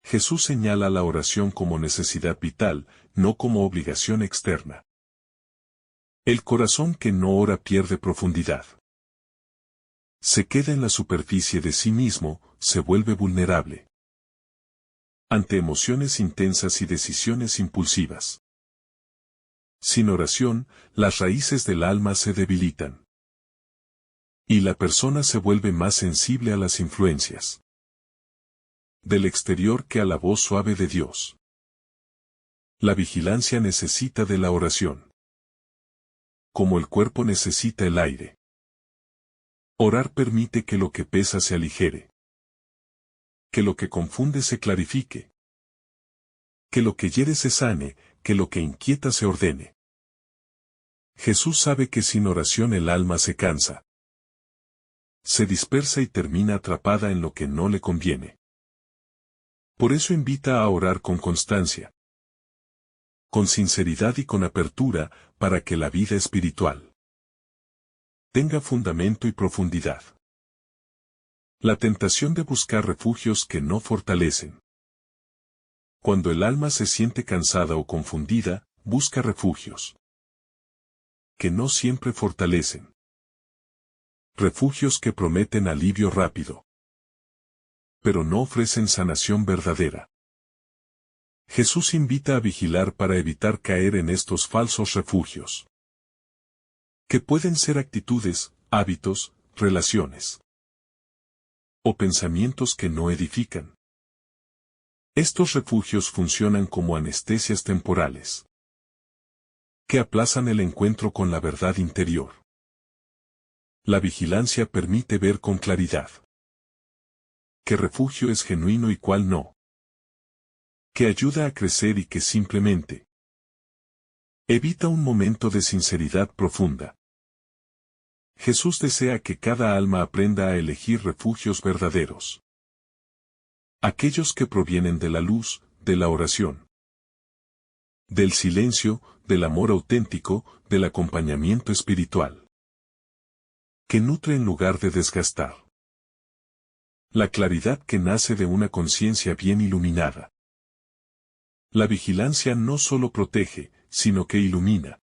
S1: Jesús señala la oración como necesidad vital, no como obligación externa. El corazón que no ora pierde profundidad. Se queda en la superficie de sí mismo, se vuelve vulnerable ante emociones intensas y decisiones impulsivas. Sin oración, las raíces del alma se debilitan, y la persona se vuelve más sensible a las influencias del exterior que a la voz suave de Dios. La vigilancia necesita de la oración, como el cuerpo necesita el aire. Orar permite que lo que pesa se aligere, que lo que confunde se clarifique, que lo que hiere se sane, que lo que inquieta se ordene. Jesús sabe que sin oración el alma se cansa, se dispersa y termina atrapada en lo que no le conviene. Por eso invita a orar con constancia, con sinceridad y con apertura, para que la vida espiritual tenga fundamento y profundidad. La tentación de buscar refugios que no fortalecen. Cuando el alma se siente cansada o confundida, busca refugios que no siempre fortalecen. Refugios que prometen alivio rápido, pero no ofrecen sanación verdadera. Jesús invita a vigilar para evitar caer en estos falsos refugios, que pueden ser actitudes, hábitos, relaciones o pensamientos que no edifican. Estos refugios funcionan como anestesias temporales, que aplazan el encuentro con la verdad interior. La vigilancia permite ver con claridad qué refugio es genuino y cuál no, que ayuda a crecer y que simplemente evita un momento de sinceridad profunda. Jesús desea que cada alma aprenda a elegir refugios verdaderos, aquellos que provienen de la luz, de la oración, del silencio, del amor auténtico, del acompañamiento espiritual, que nutre en lugar de desgastar. La claridad que nace de una conciencia bien iluminada. La vigilancia no solo protege, sino que ilumina.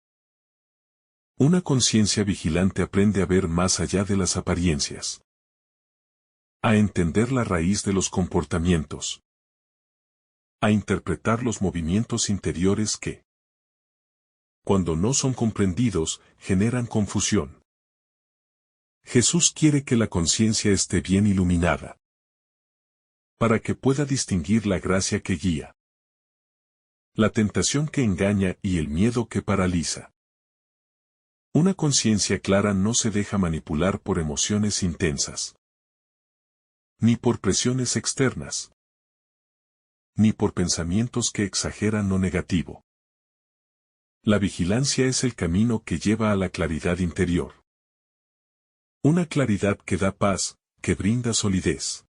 S1: Una conciencia vigilante aprende a ver más allá de las apariencias, A entender la raíz de los comportamientos. A interpretar los movimientos interiores que, cuando no son comprendidos, generan confusión. Jesús quiere que la conciencia esté bien iluminada, para que pueda distinguir la gracia que guía, la tentación que engaña y el miedo que paraliza. Una conciencia clara no se deja manipular por emociones intensas, ni por presiones externas, ni por pensamientos que exageran lo negativo. La vigilancia es el camino que lleva a la claridad interior. Una claridad que da paz, que brinda solidez,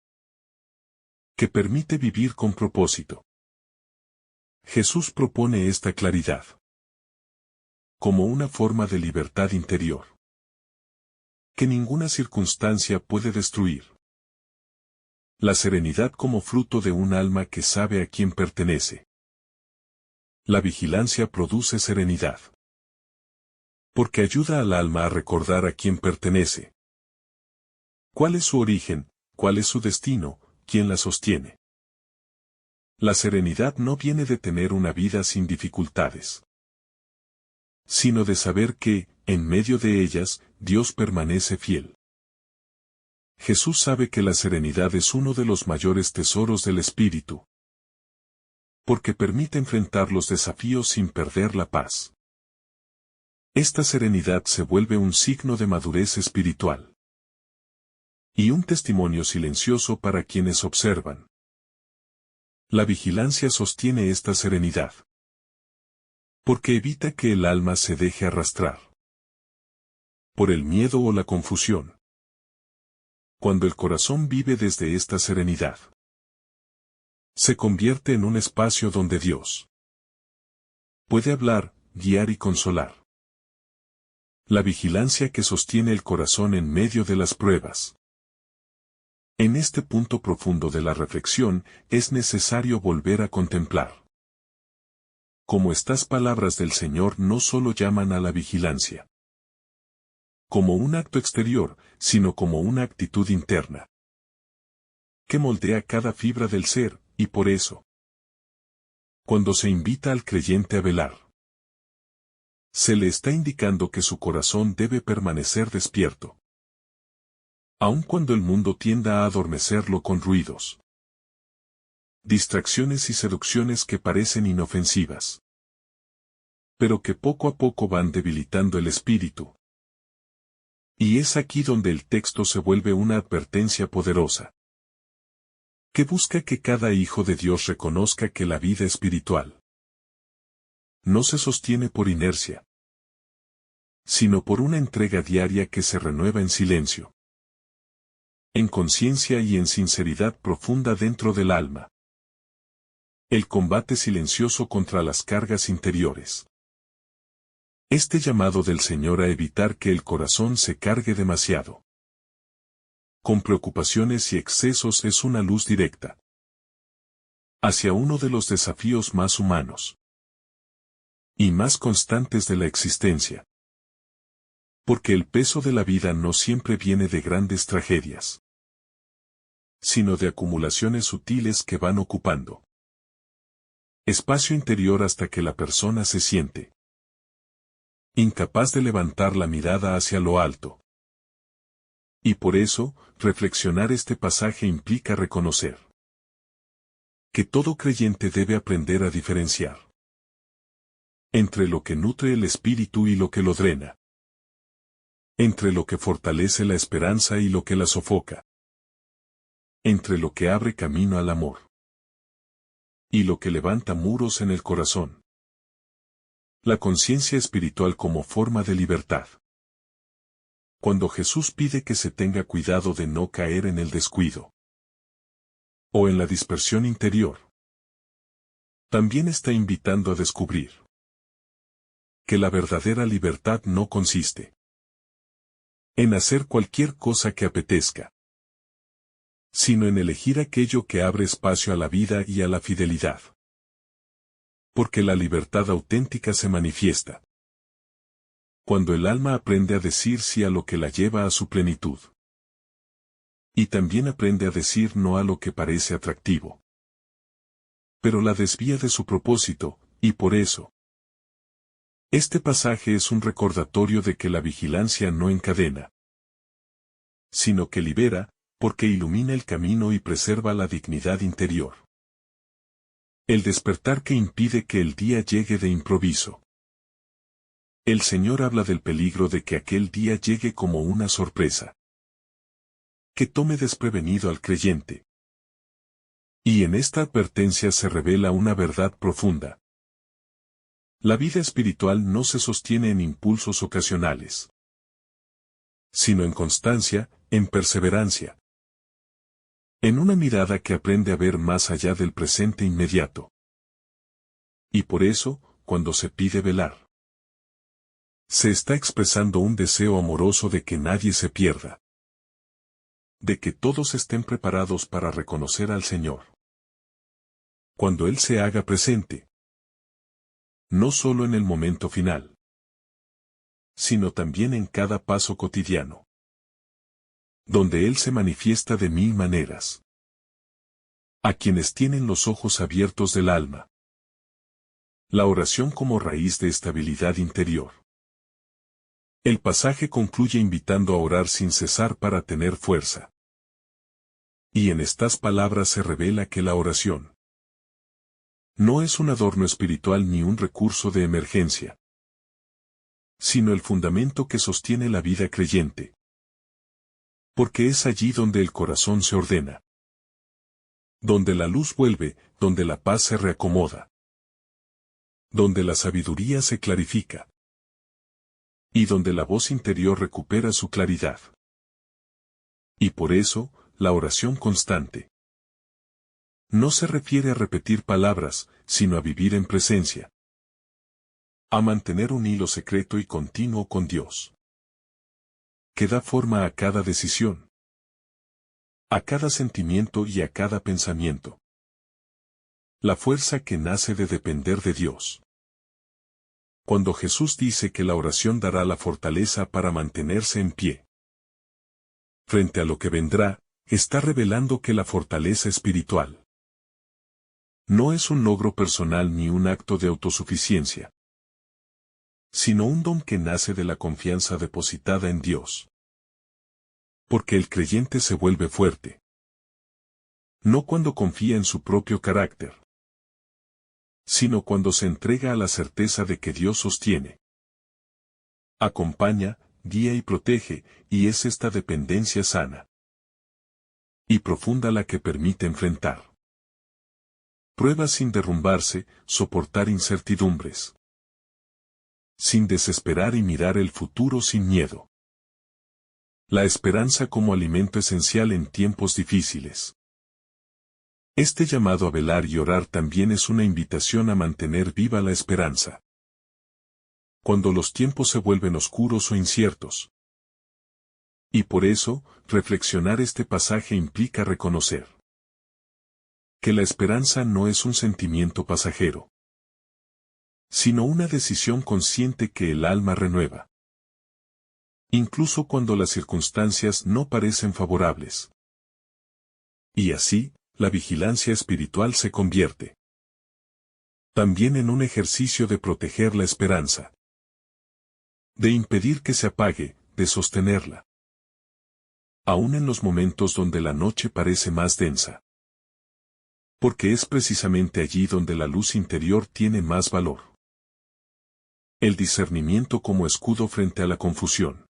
S1: que permite vivir con propósito. Jesús propone esta claridad como una forma de libertad interior que ninguna circunstancia puede destruir. La serenidad como fruto de un alma que sabe a quién pertenece. La vigilancia produce serenidad, porque ayuda al alma a recordar a quién pertenece. ¿Cuál es su origen? ¿Cuál es su destino? ¿Quién la sostiene? La serenidad no viene de tener una vida sin dificultades, sino de saber que, en medio de ellas, Dios permanece fiel. Jesús sabe que la serenidad es uno de los mayores tesoros del espíritu, porque permite enfrentar los desafíos sin perder la paz. Esta serenidad se vuelve un signo de madurez espiritual y un testimonio silencioso para quienes observan. La vigilancia sostiene esta serenidad, porque evita que el alma se deje arrastrar por el miedo o la confusión. Cuando el corazón vive desde esta serenidad, se convierte en un espacio donde Dios puede hablar, guiar y consolar. La vigilancia que sostiene el corazón en medio de las pruebas. En este punto profundo de la reflexión, es necesario volver a contemplar cómo estas palabras del Señor no solo llaman a la vigilancia como un acto exterior, sino como una actitud interna que moldea cada fibra del ser, y por eso, cuando se invita al creyente a velar, se le está indicando que su corazón debe permanecer despierto, aun cuando el mundo tienda a adormecerlo con ruidos, distracciones y seducciones que parecen inofensivas, pero que poco a poco van debilitando el espíritu. Y es aquí donde el texto se vuelve una advertencia poderosa, que busca que cada hijo de Dios reconozca que la vida espiritual no se sostiene por inercia, sino por una entrega diaria que se renueva en silencio, en conciencia y en sinceridad profunda dentro del alma. El combate silencioso contra las cargas interiores. Este llamado del Señor a evitar que el corazón se cargue demasiado con preocupaciones y excesos es una luz directa hacia uno de los desafíos más humanos y más constantes de la existencia. Porque el peso de la vida no siempre viene de grandes tragedias, sino de acumulaciones sutiles que van ocupando espacio interior hasta que la persona se siente incapaz de levantar la mirada hacia lo alto. Y por eso, reflexionar este pasaje implica reconocer que todo creyente debe aprender a diferenciar entre lo que nutre el espíritu y lo que lo drena, entre lo que fortalece la esperanza y lo que la sofoca, entre lo que abre camino al amor y lo que levanta muros en el corazón. La conciencia espiritual como forma de libertad. Cuando Jesús pide que se tenga cuidado de no caer en el descuido o en la dispersión interior, también está invitando a descubrir que la verdadera libertad no consiste en hacer cualquier cosa que apetezca, sino en elegir aquello que abre espacio a la vida y a la fidelidad. Porque la libertad auténtica se manifiesta cuando el alma aprende a decir sí a lo que la lleva a su plenitud. Y también aprende a decir no a lo que parece atractivo. Pero la desvía de su propósito, y por eso. Este pasaje es un recordatorio de que la vigilancia no encadena, sino que libera, porque ilumina el camino y preserva la dignidad interior. El despertar que impide que el día llegue de improviso. El Señor habla del peligro de que aquel día llegue como una sorpresa, que tome desprevenido al creyente. Y en esta advertencia se revela una verdad profunda. La vida espiritual no se sostiene en impulsos ocasionales, sino en constancia, en perseverancia. En una mirada que aprende a ver más allá del presente inmediato. Y por eso, cuando se pide velar, se está expresando un deseo amoroso de que nadie se pierda. De que todos estén preparados para reconocer al Señor. Cuando Él se haga presente. No solo en el momento final, sino también en cada paso cotidiano. Donde Él se manifiesta de mil maneras. A quienes tienen los ojos abiertos del alma. La oración como raíz de estabilidad interior. El pasaje concluye invitando a orar sin cesar para tener fuerza. Y en estas palabras se revela que la oración no es un adorno espiritual ni un recurso de emergencia, sino el fundamento que sostiene la vida creyente. Porque es allí donde el corazón se ordena. Donde la luz vuelve, donde la paz se reacomoda. Donde la sabiduría se clarifica. Y donde la voz interior recupera su claridad. Y por eso, la oración constante no se refiere a repetir palabras, sino a vivir en presencia. A mantener un hilo secreto y continuo con Dios. Que da forma a cada decisión. A cada sentimiento y a cada pensamiento. La fuerza que nace de depender de Dios. Cuando Jesús dice que la oración dará la fortaleza para mantenerse en pie. Frente a lo que vendrá, está revelando que la fortaleza espiritual no es un logro personal ni un acto de autosuficiencia, sino un don que nace de la confianza depositada en Dios. Porque el creyente se vuelve fuerte. No cuando confía en su propio carácter, sino cuando se entrega a la certeza de que Dios sostiene, acompaña, guía y protege, y es esta dependencia sana y profunda la que permite enfrentar pruebas sin derrumbarse, soportar incertidumbres, sin desesperar y mirar el futuro sin miedo. La esperanza como alimento esencial en tiempos difíciles. Este llamado a velar y orar también es una invitación a mantener viva la esperanza. Cuando los tiempos se vuelven oscuros o inciertos. Y por eso, reflexionar este pasaje implica reconocer que la esperanza no es un sentimiento pasajero, sino una decisión consciente que el alma renueva. Incluso cuando las circunstancias no parecen favorables. Y así, la vigilancia espiritual se convierte también en un ejercicio de proteger la esperanza. De impedir que se apague, de sostenerla. Aún en los momentos donde la noche parece más densa. Porque es precisamente allí donde la luz interior tiene más valor. El discernimiento como escudo frente a la confusión.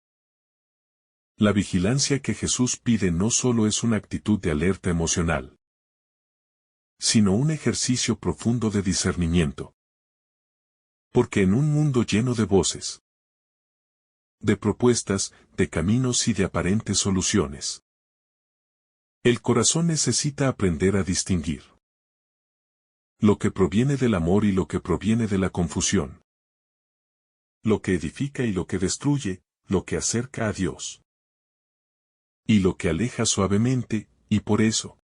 S1: La vigilancia que Jesús pide no solo es una actitud de alerta emocional, sino un ejercicio profundo de discernimiento. Porque en un mundo lleno de voces, de propuestas, de caminos y de aparentes soluciones, el corazón necesita aprender a distinguir lo que proviene del amor y lo que proviene de la confusión. Lo que edifica y lo que destruye, lo que acerca a Dios. Y lo que aleja suavemente, y por eso.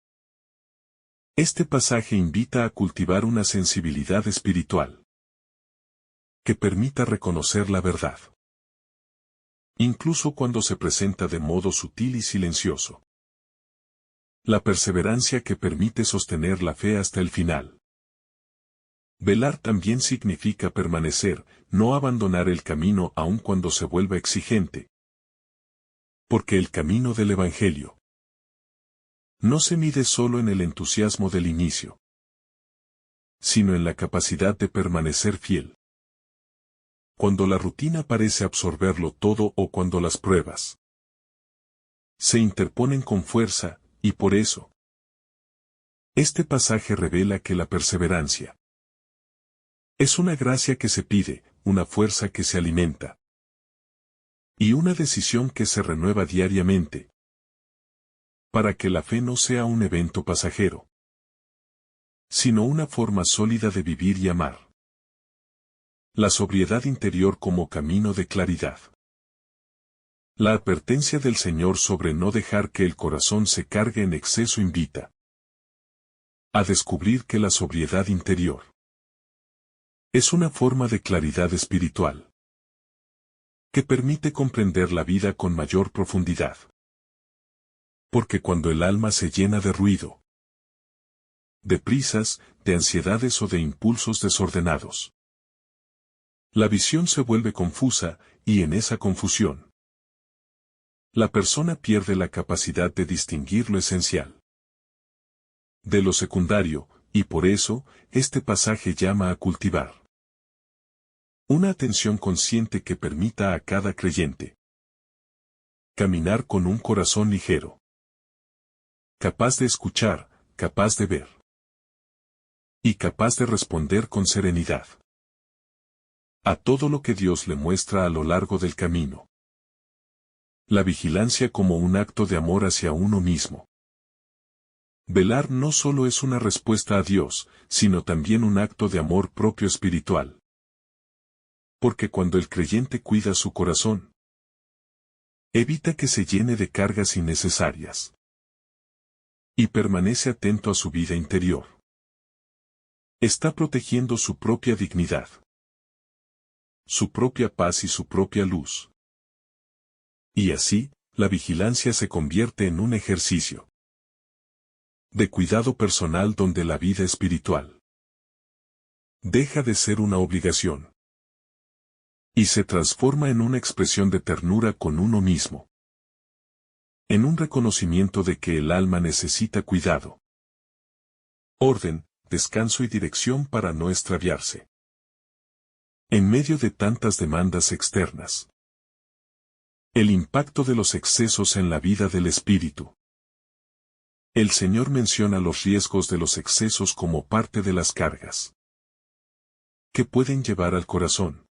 S1: Este pasaje invita a cultivar una sensibilidad espiritual que permita reconocer la verdad. Incluso cuando se presenta de modo sutil y silencioso. La perseverancia que permite sostener la fe hasta el final. Velar también significa permanecer, no abandonar el camino aun cuando se vuelva exigente. Porque el camino del Evangelio no se mide solo en el entusiasmo del inicio, sino en la capacidad de permanecer fiel. Cuando la rutina parece absorberlo todo o cuando las pruebas se interponen con fuerza, y por eso, este pasaje revela que la perseverancia es una gracia que se pide, una fuerza que se alimenta, y una decisión que se renueva diariamente, para que la fe no sea un evento pasajero, sino una forma sólida de vivir y amar. La sobriedad interior como camino de claridad. La advertencia del Señor sobre no dejar que el corazón se cargue en exceso invita a descubrir que la sobriedad interior es una forma de claridad espiritual que permite comprender la vida con mayor profundidad. Porque cuando el alma se llena de ruido, de prisas, de ansiedades o de impulsos desordenados, la visión se vuelve confusa, y en esa confusión, la persona pierde la capacidad de distinguir lo esencial de lo secundario, y por eso, este pasaje llama a cultivar una atención consciente que permita a cada creyente caminar con un corazón ligero, capaz de escuchar, capaz de ver y capaz de responder con serenidad a todo lo que Dios le muestra a lo largo del camino. La vigilancia como un acto de amor hacia uno mismo. Velar no solo es una respuesta a Dios, sino también un acto de amor propio espiritual. Porque cuando el creyente cuida su corazón, evita que se llene de cargas innecesarias y permanece atento a su vida interior. Está protegiendo su propia dignidad, su propia paz y su propia luz. Y así, la vigilancia se convierte en un ejercicio de cuidado personal donde la vida espiritual deja de ser una obligación y se transforma en una expresión de ternura con uno mismo, en un reconocimiento de que el alma necesita cuidado, orden, descanso y dirección para no extraviarse en medio de tantas demandas externas. El impacto de los excesos en la vida del espíritu. El Señor menciona los riesgos de los excesos como parte de las cargas que pueden llevar al corazón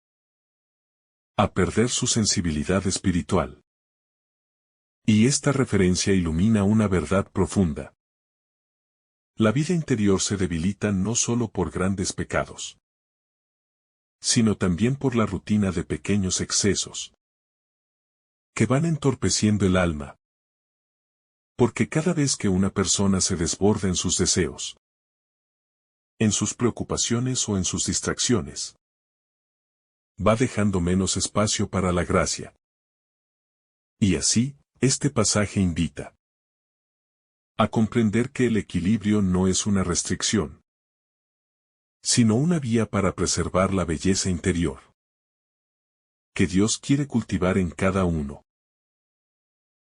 S1: a perder su sensibilidad espiritual. Y esta referencia ilumina una verdad profunda. La vida interior se debilita no solo por grandes pecados, sino también por la rutina de pequeños excesos que van entorpeciendo el alma. Porque cada vez que una persona se desborda en sus deseos, en sus preocupaciones o en sus distracciones, va dejando menos espacio para la gracia. Y así, este pasaje invita a comprender que el equilibrio no es una restricción, sino una vía para preservar la belleza interior que Dios quiere cultivar en cada uno.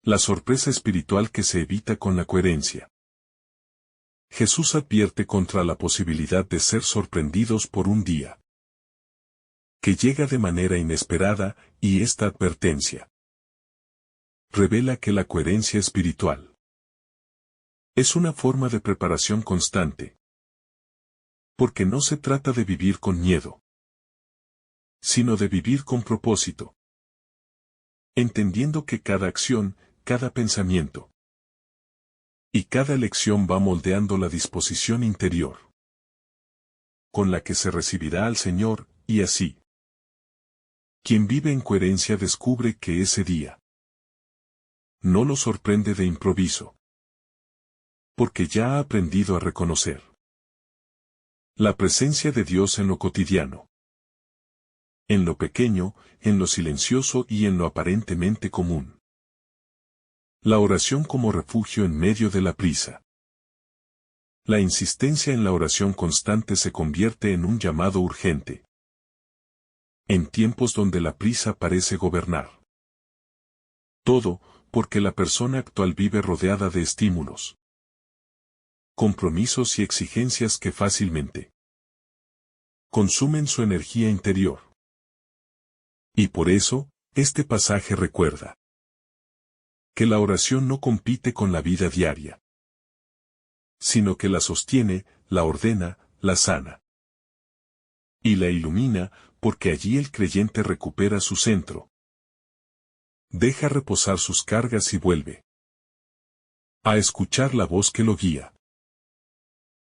S1: La sorpresa espiritual que se evita con la coherencia. Jesús advierte contra la posibilidad de ser sorprendidos por un día que llega de manera inesperada, y esta advertencia revela que la coherencia espiritual es una forma de preparación constante. Porque no se trata de vivir con miedo, sino de vivir con propósito. Entendiendo que cada acción, cada pensamiento y cada elección va moldeando la disposición interior con la que se recibirá al Señor, y así, quien vive en coherencia descubre que ese día no lo sorprende de improviso, porque ya ha aprendido a reconocer la presencia de Dios en lo cotidiano, en lo pequeño, en lo silencioso y en lo aparentemente común. La oración como refugio en medio de la prisa. La insistencia en la oración constante se convierte en un llamado urgente. En tiempos donde la prisa parece gobernar todo, porque la persona actual vive rodeada de estímulos, compromisos y exigencias que fácilmente consumen su energía interior. Y por eso, este pasaje recuerda que la oración no compite con la vida diaria, sino que la sostiene, la ordena, la sana y la ilumina, porque allí el creyente recupera su centro, deja reposar sus cargas y vuelve a escuchar la voz que lo guía,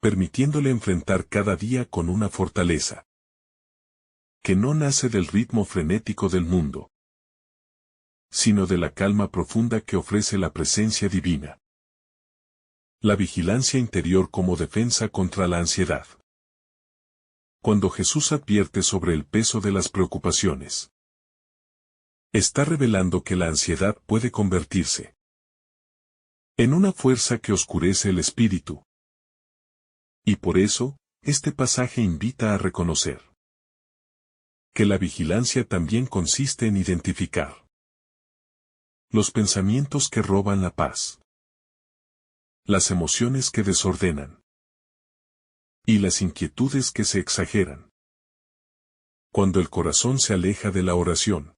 S1: permitiéndole enfrentar cada día con una fortaleza que no nace del ritmo frenético del mundo, sino de la calma profunda que ofrece la presencia divina. La vigilancia interior como defensa contra la ansiedad. Cuando Jesús advierte sobre el peso de las preocupaciones, está revelando que la ansiedad puede convertirse en una fuerza que oscurece el espíritu. Y por eso, este pasaje invita a reconocer que la vigilancia también consiste en identificar los pensamientos que roban la paz, las emociones que desordenan y las inquietudes que se exageran. Cuando el corazón se aleja de la oración,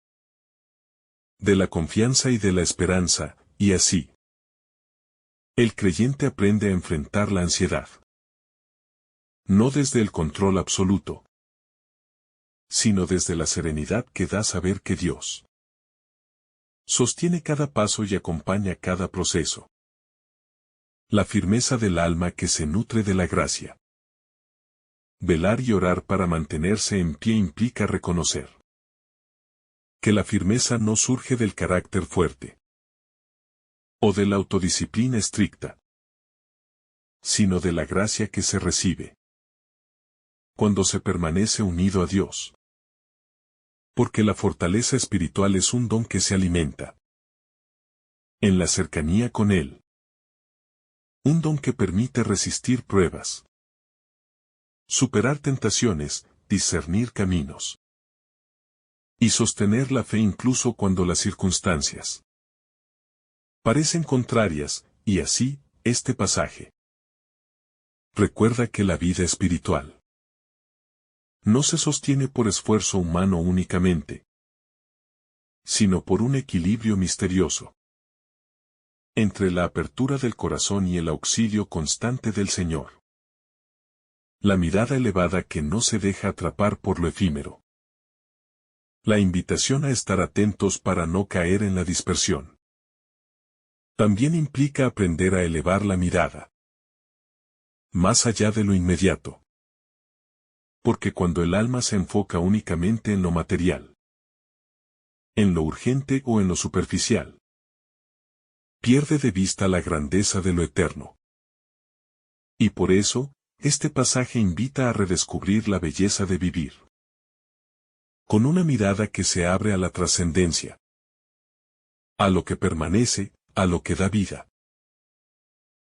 S1: de la confianza y de la esperanza, y así, el creyente aprende a enfrentar la ansiedad, no desde el control absoluto, sino desde la serenidad que da saber que Dios sostiene cada paso y acompaña cada proceso. La firmeza del alma que se nutre de la gracia. Velar y orar para mantenerse en pie implica reconocer que la firmeza no surge del carácter fuerte o de la autodisciplina estricta, sino de la gracia que se recibe cuando se permanece unido a Dios. Porque la fortaleza espiritual es un don que se alimenta en la cercanía con Él. Un don que permite resistir pruebas, superar tentaciones, discernir caminos y sostener la fe incluso cuando las circunstancias parecen contrarias, y así, este pasaje recuerda que la vida espiritual no se sostiene por esfuerzo humano únicamente, sino por un equilibrio misterioso entre la apertura del corazón y el auxilio constante del Señor. La mirada elevada que no se deja atrapar por lo efímero. La invitación a estar atentos para no caer en la dispersión. También implica aprender a elevar la mirada más allá de lo inmediato. Porque cuando el alma se enfoca únicamente en lo material, en lo urgente o en lo superficial, pierde de vista la grandeza de lo eterno. Y por eso, este pasaje invita a redescubrir la belleza de vivir con una mirada que se abre a la trascendencia, a lo que permanece, a lo que da vida.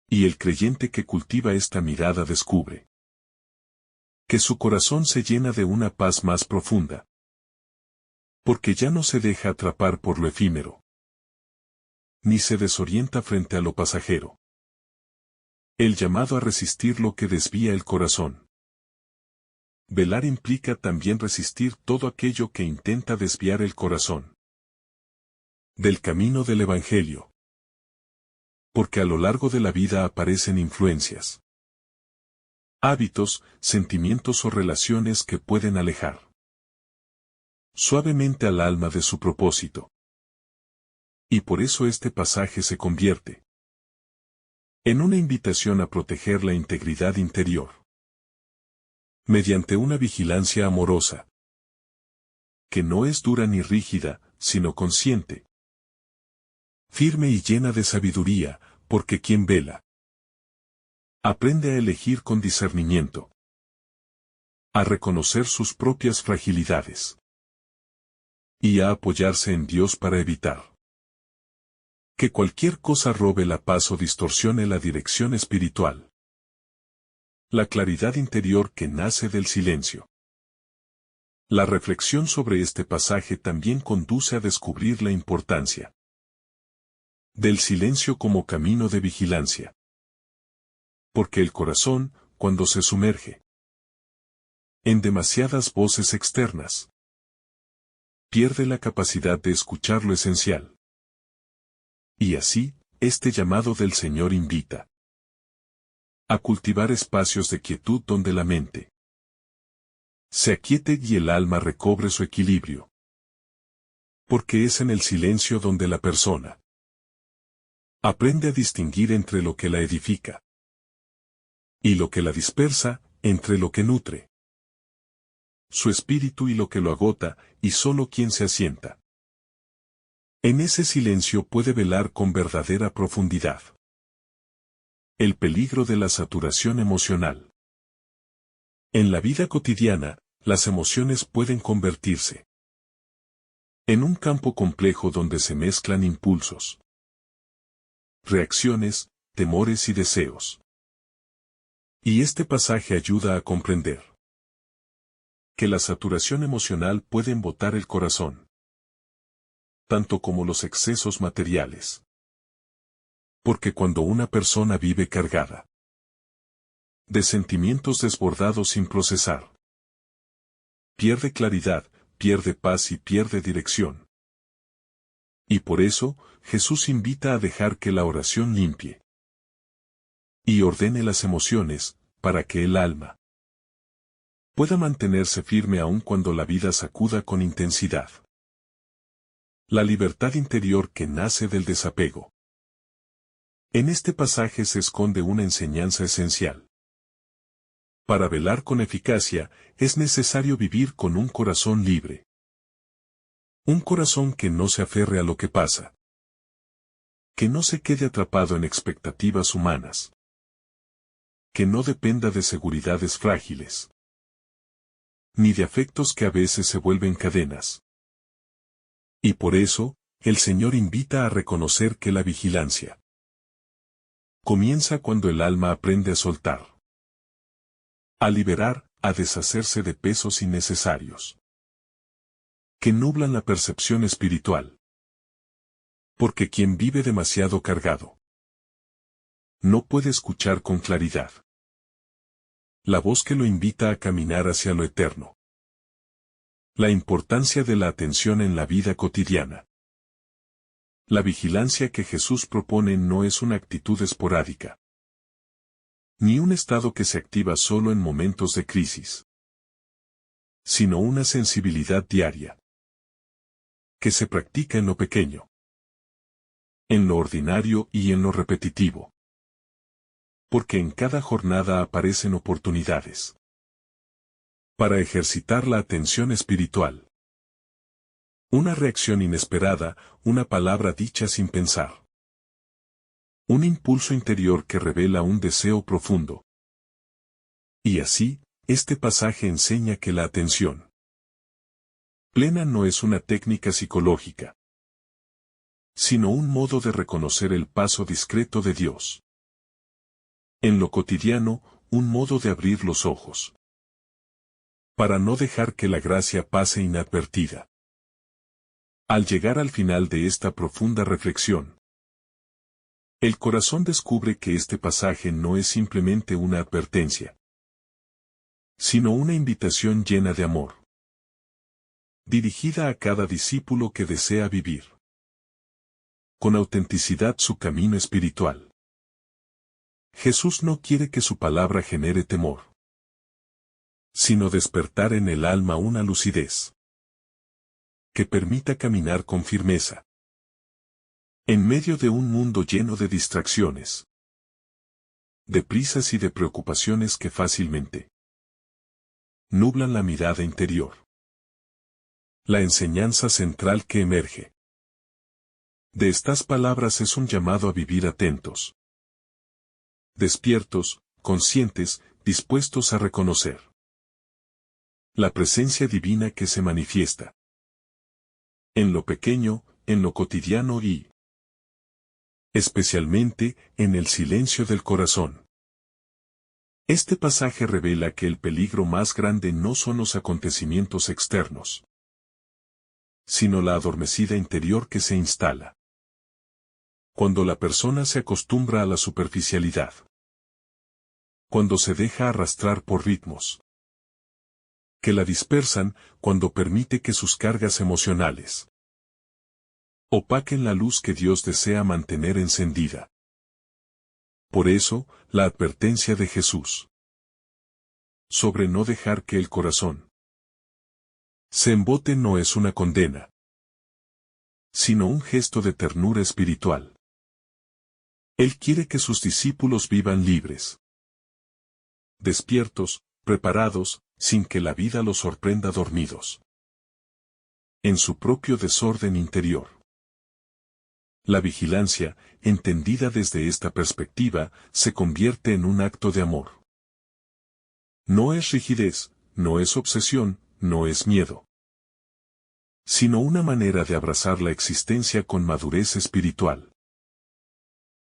S1: Y el creyente que cultiva esta mirada descubre que su corazón se llena de una paz más profunda, porque ya no se deja atrapar por lo efímero, ni se desorienta frente a lo pasajero. El llamado a resistir lo que desvía el corazón. Velar implica también resistir todo aquello que intenta desviar el corazón del camino del Evangelio. Porque a lo largo de la vida aparecen influencias, hábitos, sentimientos o relaciones que pueden alejar suavemente al alma de su propósito. Y por eso este pasaje se convierte en una invitación a proteger la integridad interior, mediante una vigilancia amorosa, que no es dura ni rígida, sino consciente, firme y llena de sabiduría, porque quien vela aprende a elegir con discernimiento, a reconocer sus propias fragilidades y a apoyarse en Dios para evitar Que cualquier cosa robe la paz o distorsione la dirección espiritual. La claridad interior que nace del silencio. La reflexión sobre este pasaje también conduce a descubrir la importancia del silencio como camino de vigilancia. Porque el corazón, cuando se sumerge en demasiadas voces externas, pierde la capacidad de escuchar lo esencial. Y así, este llamado del Señor invita a cultivar espacios de quietud donde la mente se aquiete y el alma recobre su equilibrio. Porque es en el silencio donde la persona aprende a distinguir entre lo que la edifica y lo que la dispersa, entre lo que nutre su espíritu y lo que lo agota, y solo quien se asienta en ese silencio puede velar con verdadera profundidad el peligro de la saturación emocional. En la vida cotidiana, las emociones pueden convertirse en un campo complejo donde se mezclan impulsos, reacciones, temores y deseos. Y este pasaje ayuda a comprender que la saturación emocional puede embotar el corazón, tanto como los excesos materiales. Porque cuando una persona vive cargada de sentimientos desbordados sin procesar, pierde claridad, pierde paz y pierde dirección. Y por eso, Jesús invita a dejar que la oración limpie y ordene las emociones, para que el alma pueda mantenerse firme aun cuando la vida sacuda con intensidad. La libertad interior que nace del desapego. En este pasaje se esconde una enseñanza esencial. Para velar con eficacia, es necesario vivir con un corazón libre. Un corazón que no se aferre a lo que pasa. Que no se quede atrapado en expectativas humanas. Que no dependa de seguridades frágiles. Ni de afectos que a veces se vuelven cadenas. Y por eso, el Señor invita a reconocer que la vigilancia comienza cuando el alma aprende a soltar, a liberar, a deshacerse de pesos innecesarios que nublan la percepción espiritual. Porque quien vive demasiado cargado no puede escuchar con claridad la voz que lo invita a caminar hacia lo eterno. La importancia de la atención en la vida cotidiana. La vigilancia que Jesús propone no es una actitud esporádica, ni un estado que se activa solo en momentos de crisis, sino una sensibilidad diaria, que se practica en lo pequeño, en lo ordinario y en lo repetitivo. Porque en cada jornada aparecen oportunidades para ejercitar la atención espiritual. Una reacción inesperada, una palabra dicha sin pensar. Un impulso interior que revela un deseo profundo. Y así, este pasaje enseña que la atención plena no es una técnica psicológica, sino un modo de reconocer el paso discreto de Dios. En lo cotidiano, un modo de abrir los ojos, para no dejar que la gracia pase inadvertida. Al llegar al final de esta profunda reflexión, el corazón descubre que este pasaje no es simplemente una advertencia, sino una invitación llena de amor, dirigida a cada discípulo que desea vivir con autenticidad su camino espiritual. Jesús no quiere que su palabra genere temor, sino despertar en el alma una lucidez que permita caminar con firmeza en medio de un mundo lleno de distracciones, de prisas y de preocupaciones que fácilmente nublan la mirada interior. La enseñanza central que emerge de estas palabras es un llamado a vivir atentos, despiertos, conscientes, dispuestos a reconocer la presencia divina que se manifiesta en lo pequeño, en lo cotidiano y especialmente en el silencio del corazón. Este pasaje revela que el peligro más grande no son los acontecimientos externos, sino la adormecida interior que se instala cuando la persona se acostumbra a la superficialidad, cuando se deja arrastrar por ritmos que la dispersan, cuando permite que sus cargas emocionales opaquen la luz que Dios desea mantener encendida. Por eso, la advertencia de Jesús sobre no dejar que el corazón se embote no es una condena, sino un gesto de ternura espiritual. Él quiere que sus discípulos vivan libres, despiertos, preparados, sin que la vida los sorprenda dormidos en su propio desorden interior. La vigilancia, entendida desde esta perspectiva, se convierte en un acto de amor. No es rigidez, no es obsesión, no es miedo, sino una manera de abrazar la existencia con madurez espiritual.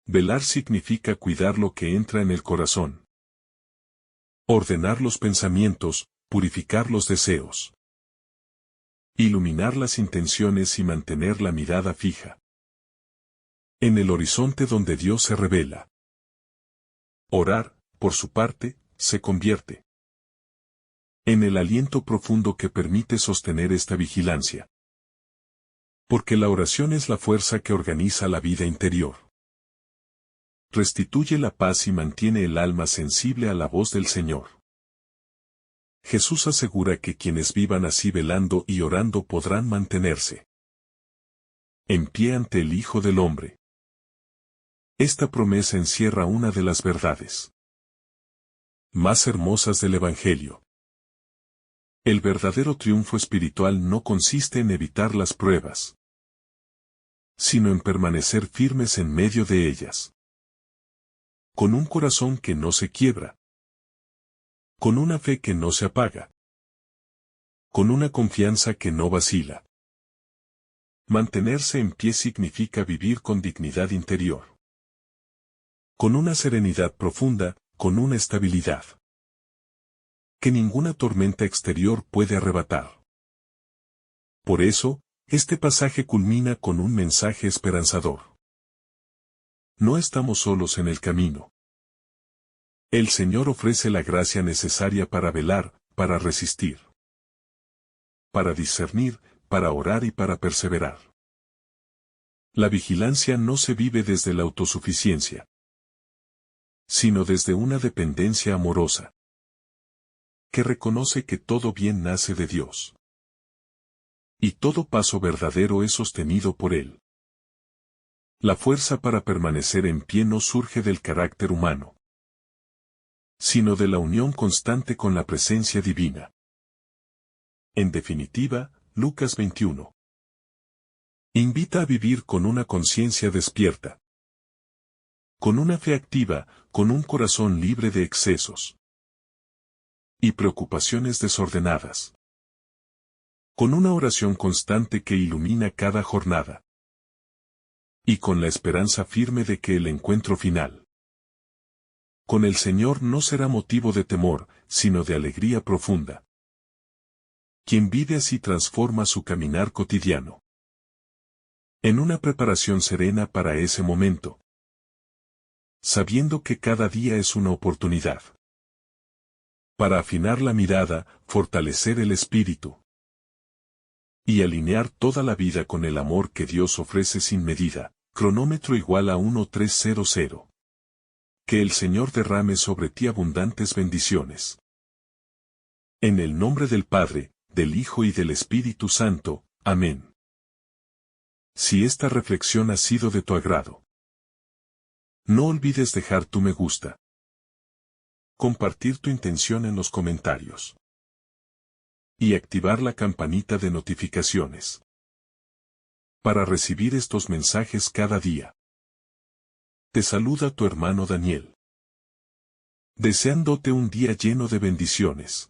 S1: Velar significa cuidar lo que entra en el corazón, ordenar los pensamientos, purificar los deseos, iluminar las intenciones y mantener la mirada fija en el horizonte donde Dios se revela. Orar, por su parte, se convierte en el aliento profundo que permite sostener esta vigilancia. Porque la oración es la fuerza que organiza la vida interior. Restituye la paz y mantiene el alma sensible a la voz del Señor. Jesús asegura que quienes vivan así velando y orando podrán mantenerse en pie ante el Hijo del Hombre. Esta promesa encierra una de las verdades más hermosas del Evangelio. El verdadero triunfo espiritual no consiste en evitar las pruebas, sino en permanecer firmes en medio de ellas. Con un corazón que no se quiebra, con una fe que no se apaga, con una confianza que no vacila. Mantenerse en pie significa vivir con dignidad interior, con una serenidad profunda, con una estabilidad que ninguna tormenta exterior puede arrebatar. Por eso, este pasaje culmina con un mensaje esperanzador. No estamos solos en el camino. El Señor ofrece la gracia necesaria para velar, para resistir, para discernir, para orar y para perseverar. La vigilancia no se vive desde la autosuficiencia, sino desde una dependencia amorosa, que reconoce que todo bien nace de Dios, y todo paso verdadero es sostenido por Él. La fuerza para permanecer en pie no surge del carácter humano, sino de la unión constante con la presencia divina. En definitiva, Lucas 21 invita a vivir con una conciencia despierta, con una fe activa, con un corazón libre de excesos y preocupaciones desordenadas, con una oración constante que ilumina cada jornada, y con la esperanza firme de que el encuentro final con el Señor no será motivo de temor, sino de alegría profunda. Quien vive así transforma su caminar cotidiano en una preparación serena para ese momento, sabiendo que cada día es una oportunidad para afinar la mirada, fortalecer el espíritu y alinear toda la vida con el amor que Dios ofrece sin medida. Cronómetro igual a 1300. Que el Señor derrame sobre ti abundantes bendiciones. En el nombre del Padre, del Hijo y del Espíritu Santo. Amén. Si esta reflexión ha sido de tu agrado, no olvides dejar tu me gusta, compartir tu intención en los comentarios y activar la campanita de notificaciones para recibir estos mensajes cada día. Te saluda tu hermano Daniel, deseándote un día lleno de bendiciones.